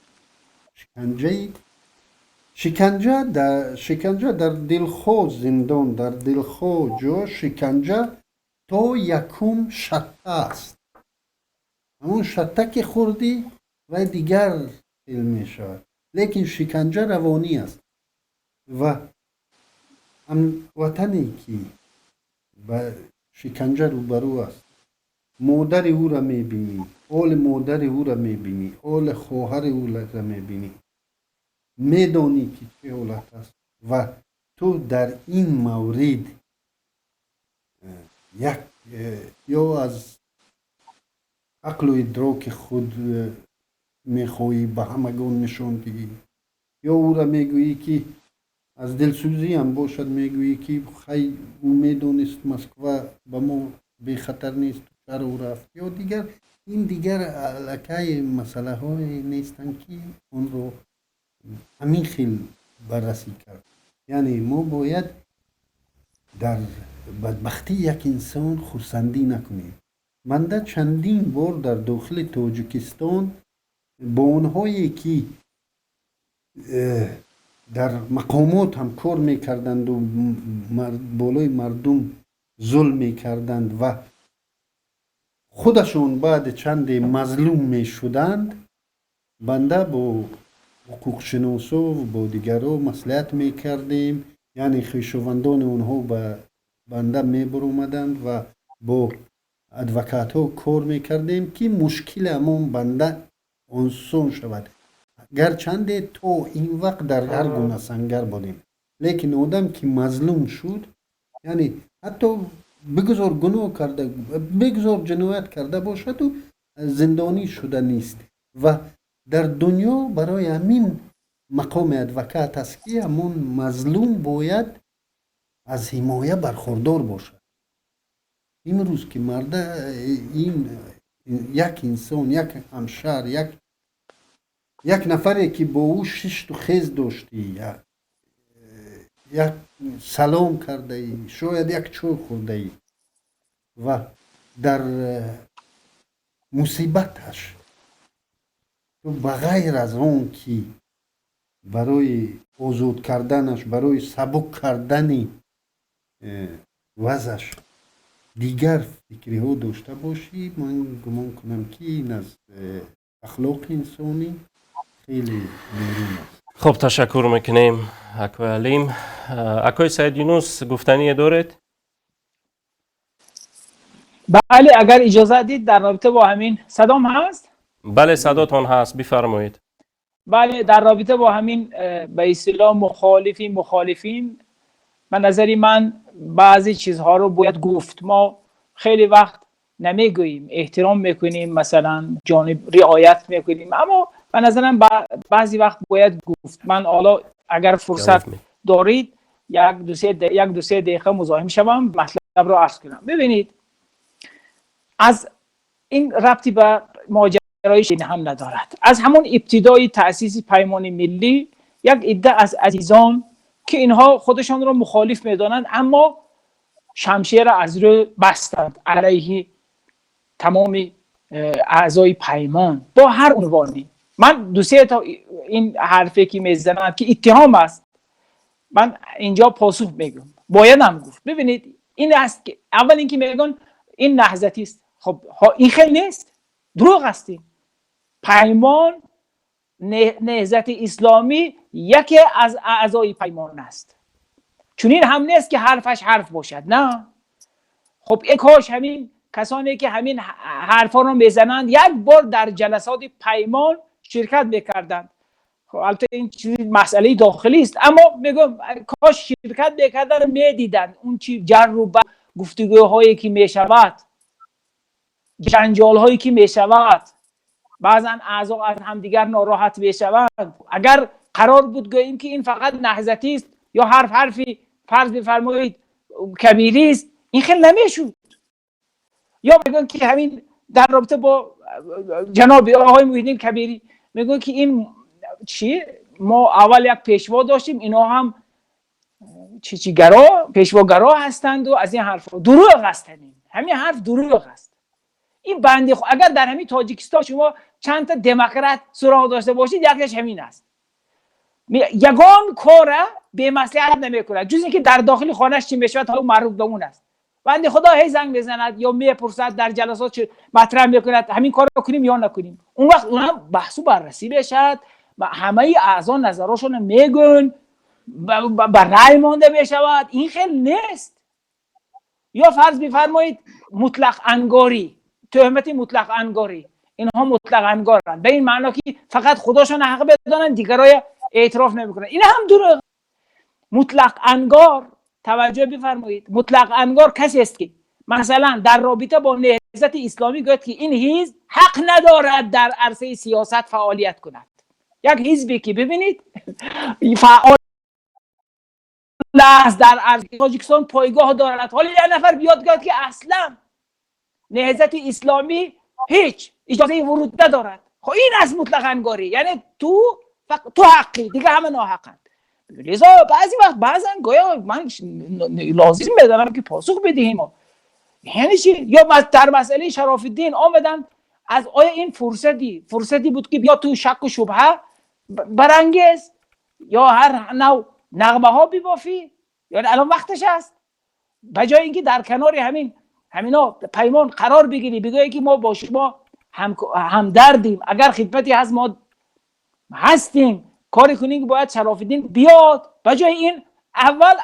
Speaker 2: شکنجه در دلخواه زندان، در دلخواه جا شکنجه تا یکم شته است. همون شته که خوردی و دیگر فیلم می شود، لیکن شکنجه روانی است. و وطنی که با شکنجه روبرو است، مادر او را میبینی، حال مادر او را میبینی، حال خواهر او را میبینی، میدانی که چه حالت است و تو در این مورد یک یا از عقل و ادراک خود میخوایی به همگان نشان دهی، یا او را میگویی که از دلسوزی هم باشد، میگویی که خیلی او میدونست مسکو به ما بی خطر نیست، چرا او رفت، یا دیگر این دیگر علاقه مسئله های نیستن که اون رو همین خیل بررسی کرد. یعنی ما باید در بدبختی یک انسان خرسندی نکنیم. من در چندین بار در داخل تاجیکستان با اونهایی که در مقامات هم کار میکردند و بالای مردم ظلم میکردند و خودشون بعد چند مظلوم میشدند، بنده با حقوق شناسا و با دیگرها مصلحت میکردیم، یعنی خویشاوندان اونها به بنده میبرومدند و با ادوکات ها کار میکردیم که مشکل همون بنده آسان شود. گرچند تو این وقت در هر گونه سنگر بودیم، لیکن آدم که مظلوم شد، یعنی حتی بگذار گناه کرده، بگذار جنایت کرده باشد و زندانی شده نیست و در دنیا برای همین مقام ادوکات است که همون مظلوم باید از حمایه برخوردار باشد. امروز که مرده این یک انسان، یک همشهر، یک نفری که با او ششت و خیز داشتی، یک سلام کرده ای، شاید یک چای خورده ای و در مصیبتش تو بغیر از اون که برای آزاد کردنش، برای سبک کردن وضعش دیگر فکری ها داشته باشی، من گمان کنم که این از اخلاق انسانی خیلی بیرون است.
Speaker 1: خب تشکر میکنیم اکو علیم. اکوی سید یونس گفتنی دارید؟
Speaker 3: بله اگر اجازه دید در رابطه با همین صدام هست؟
Speaker 1: بله صداتون هست، بفرمایید.
Speaker 3: بله در رابطه با همین به اصطلاح مخالفین من نظری من بعضی چیزها رو باید گفت. ما خیلی وقت نمیگوییم، احترام میکنیم، مثلا جانب رعایت میکنیم، اما به نظرم بعضی وقت باید گفت. من حالا اگر فرصت دارید یک دو سه دقیقه مزاحم شوم مطلب رو عرض کنم. ببینید از این ربطی به ماجرای شین هم ندارد. از همون ابتدای تأسیس پیمان ملی یک عده از عزیزان که اینها خودشان را مخالف میدانند اما شمشیر از رو بستند علیه تمام اعضای پیمان با هر عنوانی. من دو سه تا این حرفی که میزنند که اتهام است، من اینجا پاسخ میگم، باید هم گفت. ببینید این است که اول اینکه میگن این نهضتی است. خب این خیلی نیست، دروغ است. پیمان نهضت اسلامی یکی از اعضای پیمان است، چون این هم نیست که حرفش حرف باشد. نه خب ای کاش همین کسانی که همین حرفا رو میزنند یک بار در جلسات پیمان شرکت میکردند. خب البته این چیز مسئله داخلی است، اما میگم کاش شرکت میکردن، میدیدن اون چی جر و گفتگوهایی که میشود، جنجال هایی که میشود، بعضا اعضا از همدیگر ناراحت میشوند. اگر قرار بود گوییم که این فقط نهضتی است یا حرفی فرض بفرمایید کبیری است، این خیلی نمیشود. یا میگن که همین در رابطه با جناب آقای محیدین کبیری میگن که این چی ما اول یک پیشوا داشتیم، اینا هم پیشواگرا هستند و از این حرفا. دروغ است. همین حرف دروغ است. این بنده اگر در همین تاجیکستان شما چند تا دموکرات سراغ داشته باشید، یکیش همین است. یگان کار به مصلحت نمیکنه جز اینکه در داخل خانه‌اش چی میشود حالا معروف به اون است. بنده خدا هی زنگ میزند یا میپرسد در جلسات چه مطرح میکند همین کار رو کنیم یا نکنیم. اون وقت اونها بحث و بررسی بشد و همه اعضا نظرشون میگن بر رأی مانده میشود. این خیلی نیست. یا فرض بفرمایید مطلق انگاری، تهمت مطلق انگاری، اینها مطلق انگارن به این معنا که فقط خودشون حق بدانن، دیگرای اعتراف نمیکنن. این هم دروغ. مطلق انگار، توجه بفرمایید، مطلق انگار کسی است که مثلا در رابطه با نهضت اسلامی گوید که این حزب حق ندارد در عرصه سیاست فعالیت کند. یک حزبی که ببینید فعال است در عرصه تاجیکستان پایگاه دارد، حالا یک نفر بیاد گوید که اصلا نهضت اسلامی هیچ اجازه ورود ندارد. خب این از مطلق انگاری، یعنی تو حقی، دیگه همه ناحقند. لذا بعضی وقت بعضن گویا من لازم میدانم که پاسخ بدهیم. یعنی چی؟ یا در مسئله شرف الدین آمدن از آیا این فرصتی بود که بیا تو شک و شبهه برانگیز یا هر نوع نغمه ها ببافی؟ یعنی الان وقتش است. بجای اینکه در کنار همینا پیمان قرار بگیری، بگویی که ما با شما همدردیم، اگر خدمتی هست ما هستیم، کاری کنیم که باید شرف الدین بیاد. بجای این اول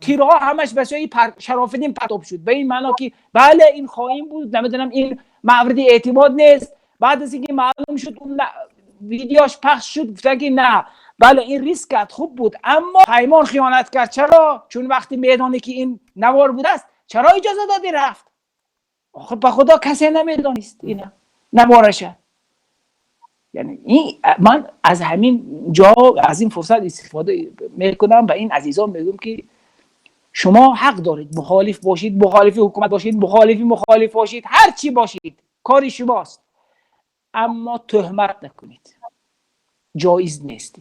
Speaker 3: تیرها همش بسیاری شرف الدین پرتاب شد به این معنا که بله این خائن بود، نمیدونم این مورد اعتماد نیست. بعد از اینکه معلوم شد اون ویدیوش پخش شد گفتن که نه بله این ریسکت خوب بود، اما پیمان خیانت کرد. چرا؟ چون وقتی میدانی که این نوار بوده است چرا اجازه دادی رفت؟ آخه به خدا کسی نمیدانست اینا نوارشه. یعنی این من از همین جا از این فرصت استفاده میکنم و این عزیزان میگم که شما حق دارید مخالف باشید، مخالف حکومت باشید، مخالف باشید، هر چی باشید کاری شماست، اما تهمت نکنید. جایز نیست،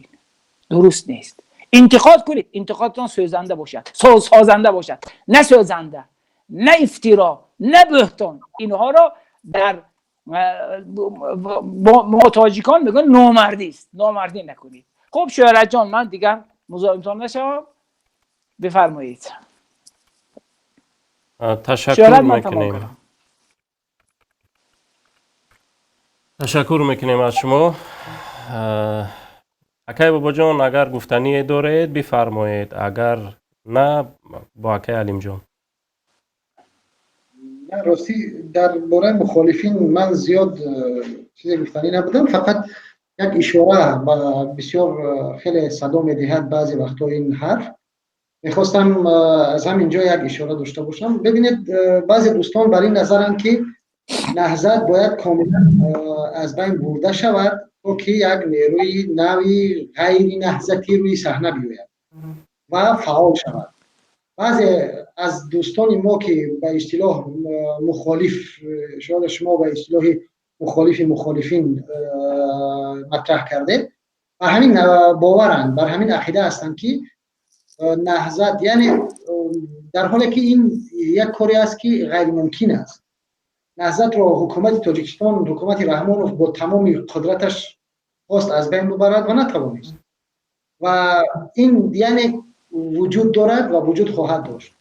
Speaker 3: درست نیست. انتقاد کنید، انتقادتون سازنده باشد، سازنده باشد، نه سازنده، نه افترا، نه بهتان. اینها را در ما تاجیکان میگن نامردی است. نامردی نکنید. خب شهرت جان من دیگر مزاحمتان نشم، بفرمایید.
Speaker 1: تشکر میکنیم. تشکر میکنیم از شما. اکای بابا جان اگر گفتنی دارید بفرمایید، اگر نه با اکای علیم جان.
Speaker 4: نه راستی در باره مخالفین من زیاد چیزی گفتنی نبودم، فقط یک اشاره بسیار خیلی صدا میدهد بعضی وقتا این حرف. میخواستم از همینجا یک اشاره داشته باشم. ببینید بعضی دوستان بر این نظرن که نهضت باید کاملا از بین برده شود تا که یک نیروی نوی غیر نهضتی روی صحنه بیاید و فعال شود. بعضی از دوستان ما که به اصطلاح مخالف، شاید شما به اصطلاح مخالفین مطرح کرده، بر همین باورند، بر همین عقیده هستند که نهضت یعنی در حالی که این یک کاری است که غیر ممکن است. نهضت را حکومت تاجیکستان، حکومت رحمانوف با تمام قدرتش خواست از بین ببرد و نتوانست و این یعنی وجود دارد و وجود خواهد داشت.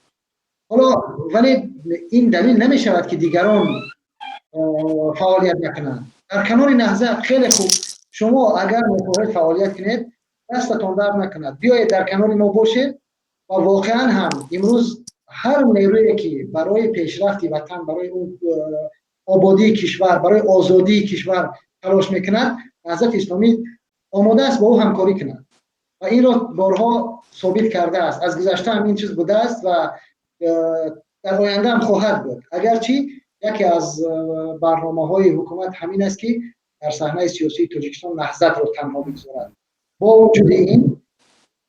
Speaker 4: حالا ولی این دلیل نمی شود که دیگران فعالیت نکنند. در کنار نهضت خیلی خوب، شما اگر میخواهید فعالیت کنید دستتان درد نکند، بیایید در کنار ما باشید و واقعا هم امروز هر نیرویی که برای پیشرفت وطن، برای اون آبادی کشور، برای آزادی کشور تلاش میکند، نهضت اسلامی آماده است با او همکاری کند و این را بارها ثابت کرده است. از گذشته هم این چیز بوده است و در آینده هم خواهد بود. اگرچه یکی از برنامه‌های حکومت همین است که در صحنه سیاسی تاجیکستان نهضت را تنها بگذارد. با وجود این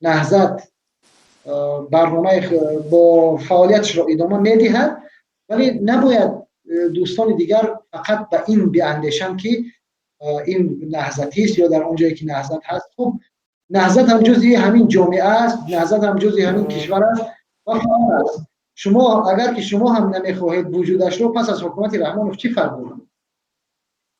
Speaker 4: نهضت برنامه با فعالیتش را ادامه می‌دهد، ولی نباید دوستان دیگر فقط به این بیاندیشند که این نهضتی است یا در اونجایی که نهضت هست. خب نهضت هم جزئی همین جامعه است، نهضت هم جزئی همین کشور است و فعال است. شما اگر که شما هم نمیخواهید وجودش رو، پس از حکومت رحمانوف چی فرق دارد؟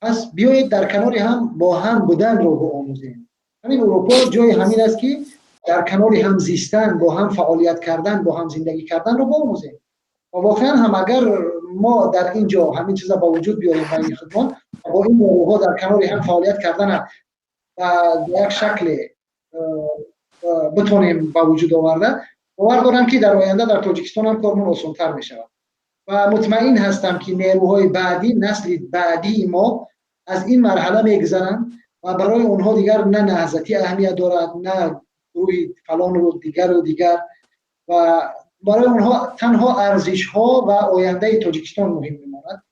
Speaker 4: پس بیایید در کنار هم با هم بودن رو بیاموزیم. همین اروپا جای همین است که در کنار هم زیستن، با هم فعالیت کردن، با هم زندگی کردن رو بیاموزیم. و واقعا هم اگر ما در اینجا همین چیزا با وجود بیاریم بین خودمان، با این نیروها در کنار هم فعالیت کردن و یک شکل بتونیم با وجود آورده، باور دارم که در آینده در تاجیکستان هم کارمون آسان‌تر می شود و مطمئن هستم که نیروهای بعدی، نسل بعدی ما از این مرحله میگذرند و برای اونها دیگر نه نهضتی اهمیت دارد، نه روی فلان و دیگر و برای اونها تنها ارزش ها و آینده تاجیکستان مهم میماند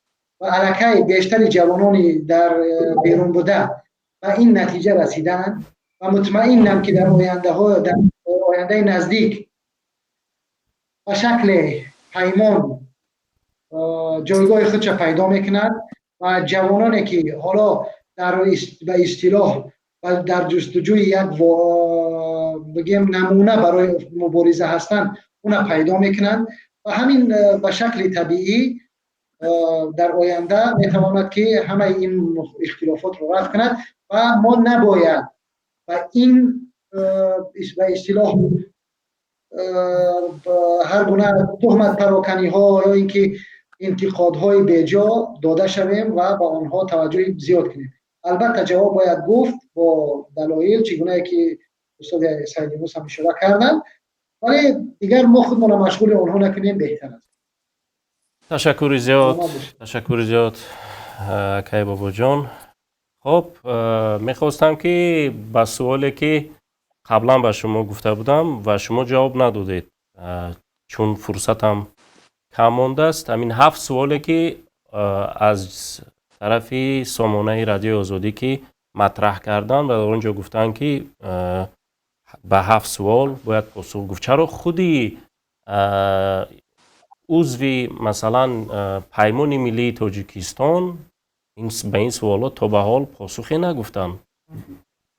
Speaker 4: و الکی بیشتر جوانانی در بیرون بوده و این نتیجه رسیدن و مطمئنم که در آینده نزدیک به شکل پیمان جایگاه خودش پیدا میکند و جوانانی که حالا به اصطلاح و در جستجوی یک بگیم نمونه برای مبارزه هستند اون پیدا میکنند و همین به شکل طبیعی در آینده میتواند که همه این اختلافات رو رفع کند و ما نباید و این به اصطلاح هر گونه تهمت پراکنی ها یا اینکه انتقادهای بیجا داده شویم و با آنها توجه زیاد کنیم. البته جواب باید گفت با دلایل چگونه که استاد سعید یونس هم اشاره کردن، ولی دیگر ما خودمون مشغول آنها نکنیم بهتر است.
Speaker 1: تشکر زیاد اکای بابا جان. خب میخواستم که به سوالی که قبلا به شما گفته بودم و شما جواب ندادید چون فرصتم کم مانده است، همین 7 سوالی که از طرف سامانه رادیو آزادی که مطرح کردن و در اونجا گفتن که به 7 سوال باید پاسخ گفت. چرا خودی عضوی مثلا پیمان ملی تاجیکستان به این سوالات تا به حال پاسخی نگفتن؟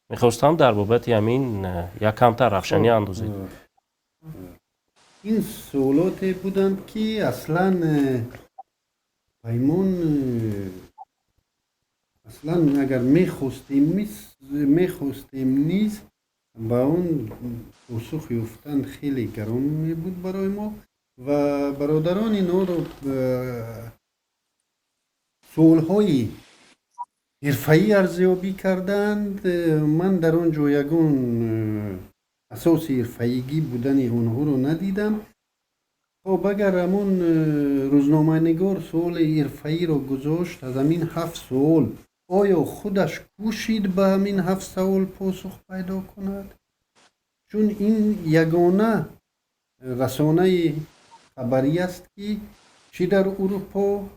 Speaker 1: میخواستم در بابت همین یک کمتر روشنی اندازید.
Speaker 2: این سوالات بودند که اصلا پیمان اصلا اگر میخواستیم نیز با اون پاسخ یافتن خیلی گران می بود برای ما و برادران اینا رو سوال‌های حرفه‌ای ارزیابی کردند. من در آنجا یگان اساس حرفه‌ایگی بودن اونها رو ندیدم. خب اگر همون روزنامه نگار سوال حرفه‌ای رو گذاشت از همین 7 سوال، آیا خودش کوشید به همین 7 سوال پاسخ پیدا کند؟ چون این یگانه رسانه خبری است که چی در اروپا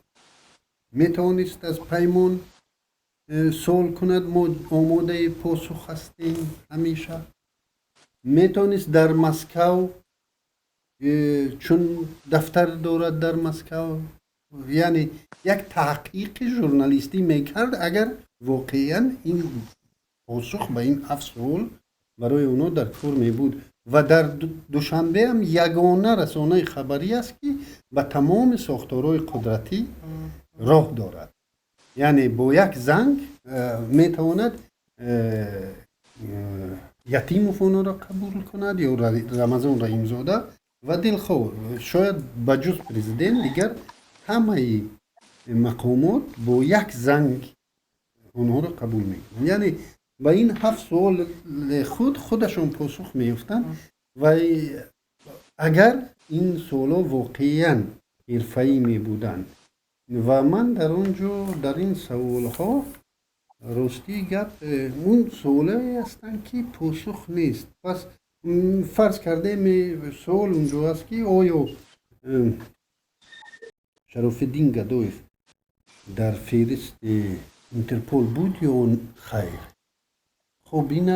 Speaker 2: میتوانست از پیمان سوال کند، ما آماده پاسخ هستیم همیشه. میتوانست در مسکو، چون دفتر دارد در مسکو، یعنی یک تحقیق ژورنالیستی میکرد اگر واقعا این پاسخ به این 7 سوال برای اونا در کار می بود. و در دوشنبه هم یگانه رسانه خبری است که به تمام ساختارهای قدرتی راه دارد، یعنی با یک زنگ میتواند یتیم فونا را قبول کند یا رمضان رحیمزاده و دلخواه. شاید بجز پرزیدنت دیگر همه مقامات با یک زنگ اونها را قبول میکنند. یعنی با این 7 سوال خودشون پاسخ میفتن. و اگر این سوالا واقعا حرفه‌ای می بودن و من در اونجا در این سوال ها راستی گپ اون سوالی هستن که پاسخ نیست. پس فرض کرده سوال اونجا هست که آیا شرف الدین گدایف در فهرست اینترپول بود یا خیر؟ خب این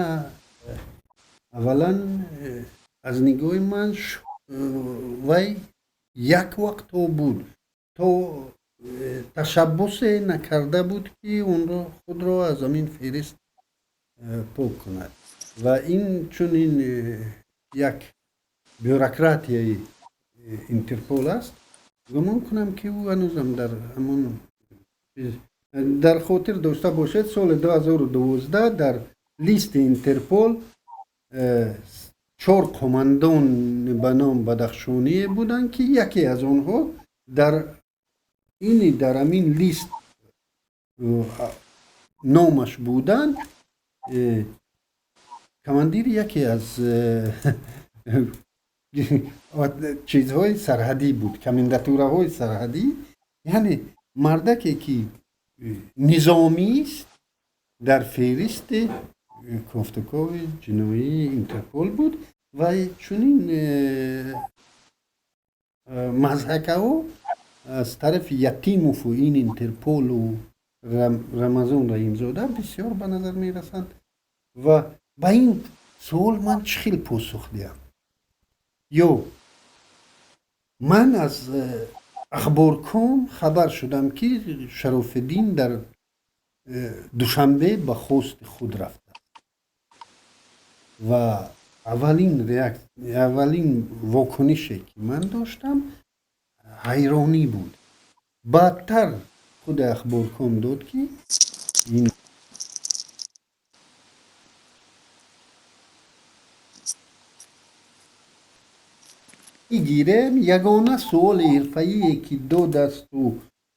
Speaker 2: اولا از نگاه من وی یک وقت بود تو تشبس نکرده بود که اون رو خود را از همین فهرست پاک کند و این چون این یک بیوروکراتی اینترپول است، گمان کنم که او هنوزم در همون در خاطر داشته باشد سال 2012 در لیست اینترپول 4 قماندان به نام بدخشانی بودند که یکی از آنها در همین لیست نامش بودند. کماندیر یکی از چیزهای سرحدی بود، کمانداتوره های سرحدی، یعنی مردکی که نظامی است در فهرست گفتگوهای جنایی اینترپول بود و چنین مضحکه ها از طرف یتیم و فوین اینترپول و رمضان رحیمزاده بسیار به نظر می رسند. و به این سوال من چه خیلی پاسخ دهم؟ یا من از اخبارکام خبر شدم که شرف الدین در دوشنبه به خوست خود رفته و اولین واکنشی که من داشتم حیرانی بود. بعدتر خود اخبارکام داد که این گیره یگانه سوال حرفه‌ای که دو دست و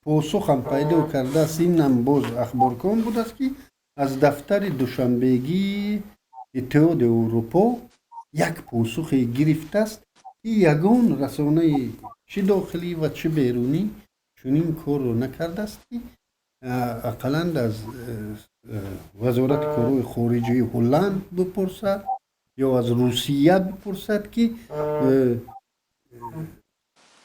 Speaker 2: پاسخ هم پیدا کرده است اینم باز اخبارکام بود است که از دفتر دوشنبگی اتحاد اروپا یک پاسخ گرفته است که یگان رسانه چه داخلی و چه بیرونی چنین کار رو نکرده است که اقلاً از وزارت کارهای خارجه هلند بپرسد یا از روسیه بپرسد که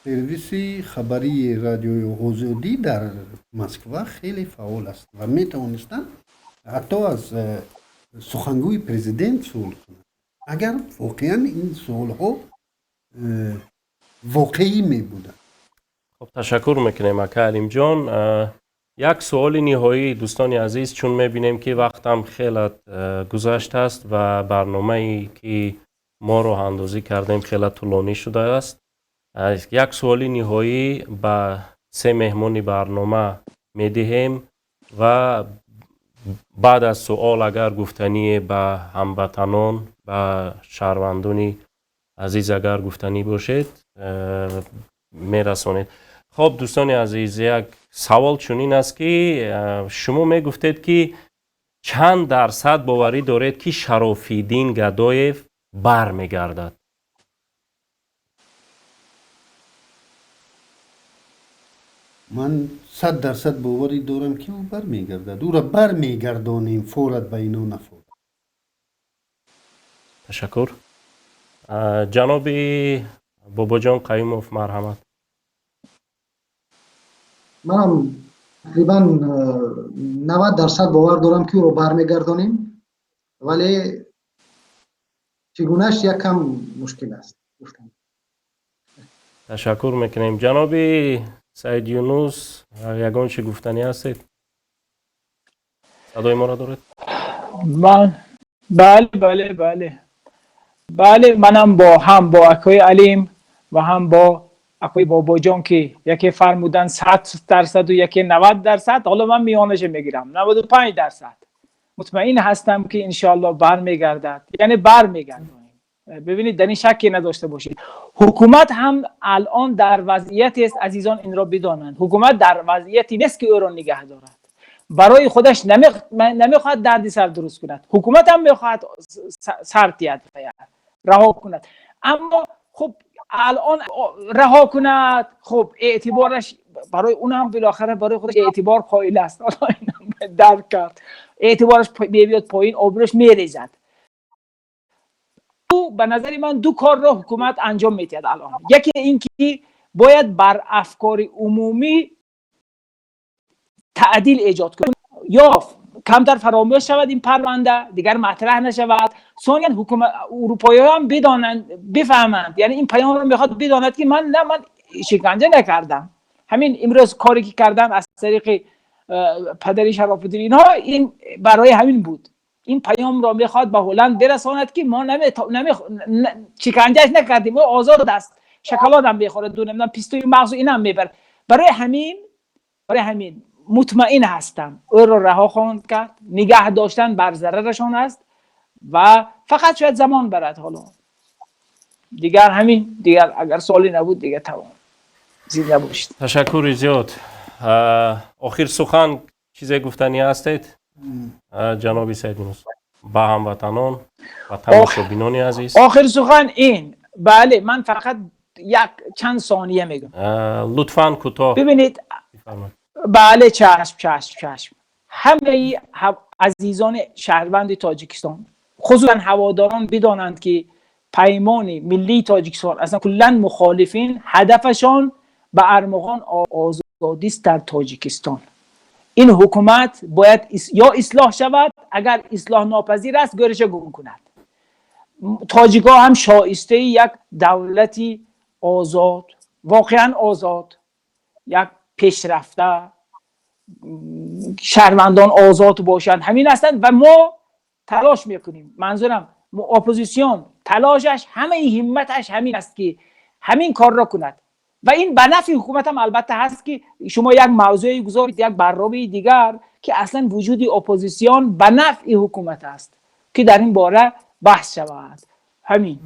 Speaker 2: سرویس خبری رادیوی آزادی در مسکو خیلی فعال است و می توانستند حتی از سخنگوی پرزیدنت سوال کنند اگر واقعا این سوال ها واقعی می بودند.
Speaker 1: خب تشکر میکنیم اکا علیم جان. یک سوال نهایی دوستان عزیز، چون میبینیم که وقتم خیلی گذشته است و برنامه‌ای که ما رو اندازی کردیم خیلی طولانی شده است، یک سوال نهایی به 3 مهمان برنامه میدهیم و بعد از سوال اگر گفتنی به هموطنان و شهروندان عزیز اگر گفتنی باشید میرسانید. خب دوستان عزیز، یک سوال چنین است که شما میگفتید که چند درصد باوری دارید که شرافیدین گدایف برمیگردد؟
Speaker 2: من 100% باوری دارم که او برمیگردد. او را برمیگردانیم فورت بینا نفورت.
Speaker 1: تشکر. جناب بابا جان قیوموف مرحمت.
Speaker 4: منم تقریبا 90% باور دارم که او رو برمیگردانیم، ولی چگونهش یک کم مشکل است گفتم.
Speaker 1: تشکر میکنیم. جناب سعید یونس یگان چه گفتنی هستید؟ صدای ما را دارید؟
Speaker 3: بله منم هم با اکوی علیم و هم با اکوی بابا جان که یکی فرمودن 100% و یکی 90%، حالا من میانش میگیرم 95%. مطمئن هستم که انشالله برمیگردد، یعنی برمیگردونیم. ببینید در این شکی نداشته باشید. حکومت هم الان در وضعیتی است، عزیزان این را بدانند، حکومت در وضعیتی نیست که او را نگه دارد. برای خودش نمیخواد دردی سر درست کند. حکومت هم میخواد سرتیت رها کند، اما خب الان رها کند، خب اعتبارش برای اون هم بالاخره برای خودش اعتبار قائل است. حالا اینم درک کرد، اعتبارش بیاد پایین، آبروش میریزد. به نظر من دو کار را حکومت انجام میدهد الان. یکی این که باید بر افکار عمومی تعدیل ایجاد کنه، یا کمتر فراموش شود این پرونده، دیگر مطرح نشود. ثانیاً حکومت اروپایی هم بدانند، بفهمند، یعنی این پیام رو میخواد بداند که من شکنجه نکردم. همین امروز کاری که کردن از طریق پدری شراف‌الدین اینها، این برای همین بود. این پیام را میخواد به هلند برساند که ما شکنجهش نکردیم، ما آزاد است، شکلات هم بخوره، دو نمیدونم پیستوی مغز اینم میبر. برای همین مطمئن هستم او را رها خواهند کرد. نگه داشتن بر ضررشان است و فقط شاید زمان برد. حالا دیگر اگر سوالی نبود دیگر تمام. زنده باشید.
Speaker 1: تشکر زیاد. آخر سخن چیزی گفتنی هستید جناب سعید یونس با هموطنان و تماشابینان عزیز؟
Speaker 3: آخر سخن این، بله من فقط یک چند ثانیه میگم،
Speaker 1: لطفاً کوتاه
Speaker 3: ببینید. بله چشم. همه عزیزان شهروند تاجیکستان، خصوصا هواداران، بدانند که پیمان ملی تاجیکستان اصلا کلا مخالفین هدفشان به ارمغان آزادی است در تاجیکستان. این حکومت باید یا اصلاح شود، اگر اصلاح ناپذیر است گرش گم کند. تاجیک‌ها هم شایسته یک دولتی آزاد، واقعا آزاد، یک پیشرفته، شهروندان آزاد باشند، همین هستند و ما تلاش میکنیم. منظورم اپوزیسیون تلاشش، همه همتش همین است که همین کار را کند و این به نفع حکومت هم البته هست که شما یک موضوعی گذارید، یک برنامه دیگر که اصلا وجود اپوزیسیون به نفع حکومت است که در این باره بحث شود. همین.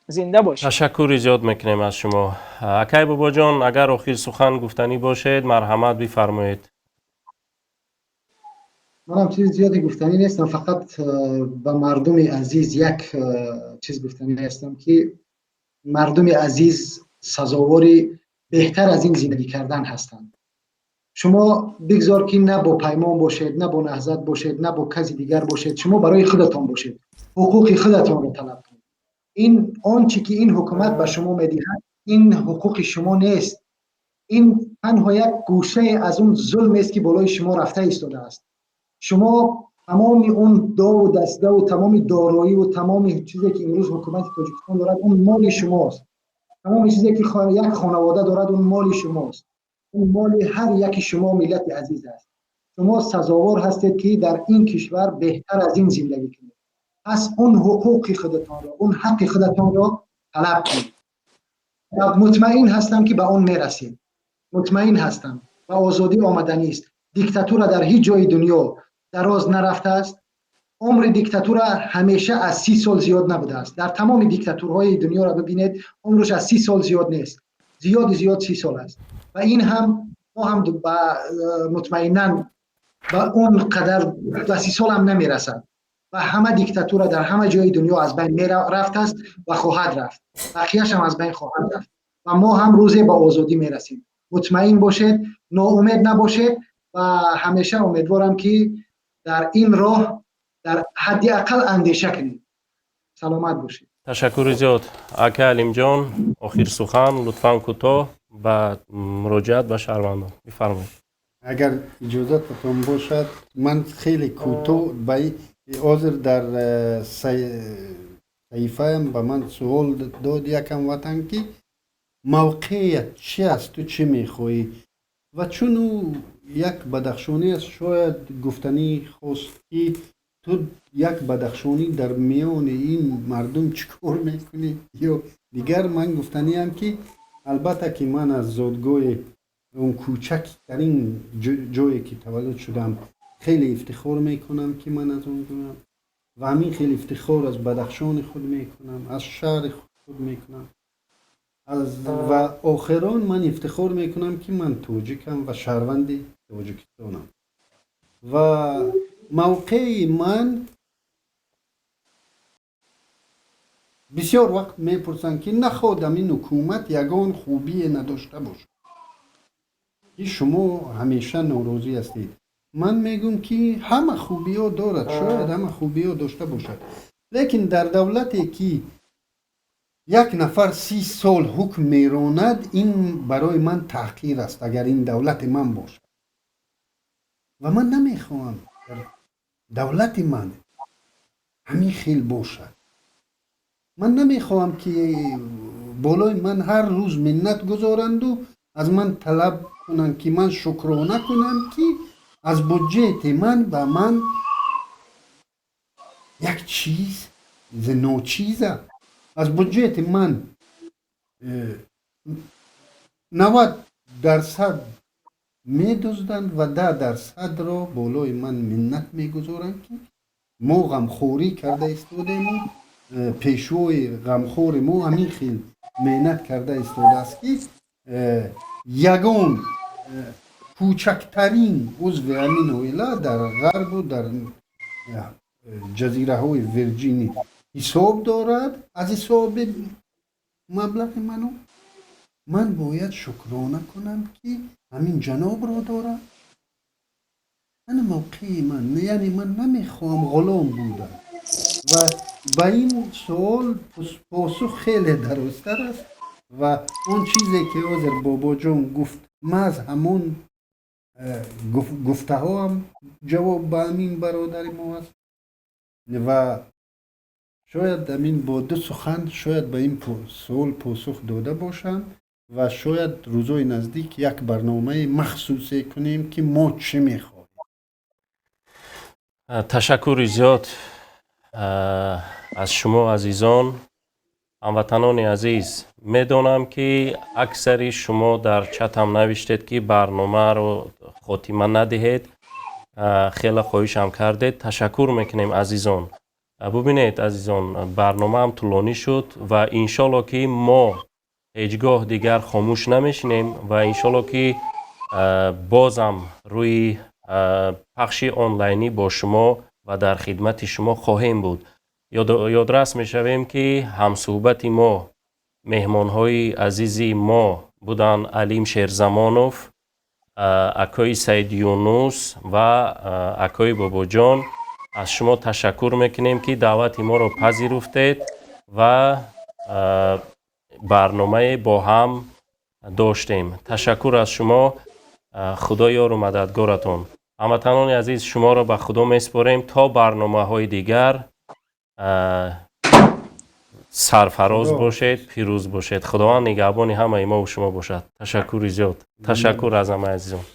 Speaker 3: زنده باشید.
Speaker 1: تشکر زیاد میکنیم از شما. اکای بابا جان اگر آخر سخن گفتنی باشید مرحمت بفرمایید.
Speaker 4: منم چیز زیادی گفتنی نیستم، فقط به مردم عزیز یک چیز گفتنی هستم که مردم عزیز سزاواری بهتر از این زندگی کردن هستند. شما بگذار که نه با پیمان باشید، نه با نهضت باشید، نه با کسی دیگر باشید، شما برای خودتان باشید، حقوق خودتان رو طلب کنید. این آنچه که این حکومت به شما میدهد این حقوق شما نیست، این تنها یک گوشه از اون ظلم است که بالای شما رفته ایستاده است. شما تمام اون دو و دسته و تمام دارایی و تمام چیزی که امروز حکومت تاجیکستان دارد اون مال شماست. تمام چیزی که یک خانواده دارد اون مال شماست. اون مال هر یک شما ملت عزیز است. شما سزاوار هستید که در این کشور بهتر از این زندگی کنید. پس اون حقوق خودتان را، اون حق خودتان را طلب کنید. مطمئن هستم که به اون میرسید. مطمئن هستم و آزادی آمدنی است. دیکتاتور در هیچ جای دنیا دراز نرفته است. عمر دیکتاتور همیشه از 30 سال زیاد نبوده است. در تمام دیکتاتورهای دنیا را ببینید عمرش از 30 سال زیاد نیست. زیاد 30 سال است و این هم ما هم مطمئنا به اون قدر 30 سال هم نمیرسد و همه دیکتاتور در همه جای دنیا از بین رفت است و خواهد رفت، بقیه‌اش هم از بین خواهد رفت و ما هم روزی به آزادی میرسیم. مطمئن باشید، ناامید نباشید و همیشه امیدوارم که در این راه در حد اقل اندیشه کنید. سلامت باشید.
Speaker 1: تشکر زیاد. اکا علیم جان، آخر سخن لطفاً کوتاه بعد مراجعت به شهروندان بفرمایید.
Speaker 2: اگر اجازتتون باشد من خیلی کوتاه حاضر در صحیفه‌ام به من سوال داد یکم وطن که موقعیت چی است، تو چی میخوایی؟ و چون او یک بدخشانی است شاید گفتنی خواست که تو یک بدخشانی در میان این مردم چیکار میکنی؟ یا دیگر من گفتنی هم که البته که من از زادگاه اون کوچکترین جایی که تولد شدم خیلی افتخار میکنم که من از اون دونم و همین خیلی افتخار از بدخشان خود میکنم، از شهر خود میکنم و آخران من افتخار میکنم که من توجیکم و شهروند توجیکستانم و موقع من بسیار وقت میپرسن که نخوادم این حکومت یگان خوبی نداشته باشه که شما همیشه ناراضی هستید. من میگم که همه خوبی ها دارد، شاید همه خوبی ها داشته باشد، لیکن در دولتی که یک نفر 30 سال حکم میراند این برای من تحقیر است اگر این دولت من باشد و من نمیخواهم در دولت من همین خیل باشد. من نمیخواهم که بالای من هر روز منت گذارند و از من طلب کنند که من شکرانه کنم که از بودجه من به من یک چیز ناچیزه. از بودجه من 90% میدزدند و 10% را بالای من منت میگذارند که ما غمخوری کرده استودیم و پیشوی غمخور ما همین خیل مهنت کرده استوده است که یگان کوچکترین عضو همین اویلا در غرب و در جزیره های ویرجینی حساب دارد. از حساب مبلغ منو من باید شکرانه کنم که همین جناب را دارم. من موقعی من یعنی من نمیخوام غلام بودم و به این سوال پاسخ خیلی درستر است و اون چیزی که حاضر بابا جان گفت من از همون گفته ها هم جواب به همین برادر ما است و شاید همین با 2 سخن شاید به این سوال پاسخ داده باشم و شاید روزای نزدیک یک برنامه مخصوصی کنیم که ما چه میخوایم.
Speaker 1: تشکر زیاد از شما عزیزان. هموطنان عزیز، میدونم که اکثری شما در چت هم نوشتید که برنامه رو خاتمه ندهید. خیلی خواهش هم کردید. تشکر میکنیم عزیزان. ببینید عزیزان، برنامه هم طولانی شد و انشالله که ما هیچگاه دیگر خاموش نمیشینیم و انشالله که بازم روی پخش آنلاینی با شما و در خدمت شما خواهیم بود. یادرس میشویم که همصحبت ما، مهمانهای عزیزی ما بودن علیم شیرزمانوف، اکای سید یونوس و اکای بابا جان. از شما تشکر میکنیم که دعوت ما رو پذیرفتید و برنامه با هم داشتیم. تشکر از شما. خدا یار و مددگارتون. هموطنان عزیز، شما را به خدا میسپاریم تا برنامه های دیگر. سرفراز باشید، پیروز باشید. خداوند نگهبان همه ما و شما باشد. تشکر زیاد. تشکر از همه عزیزان.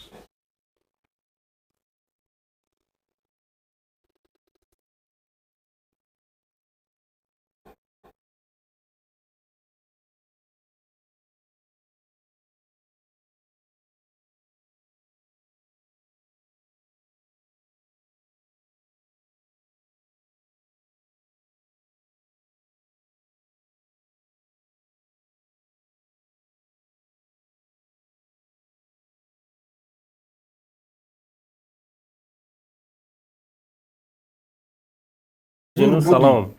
Speaker 1: جنو سلام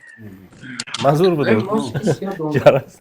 Speaker 1: مزور بودیم
Speaker 5: ماش کسی ها دانه.
Speaker 1: جرس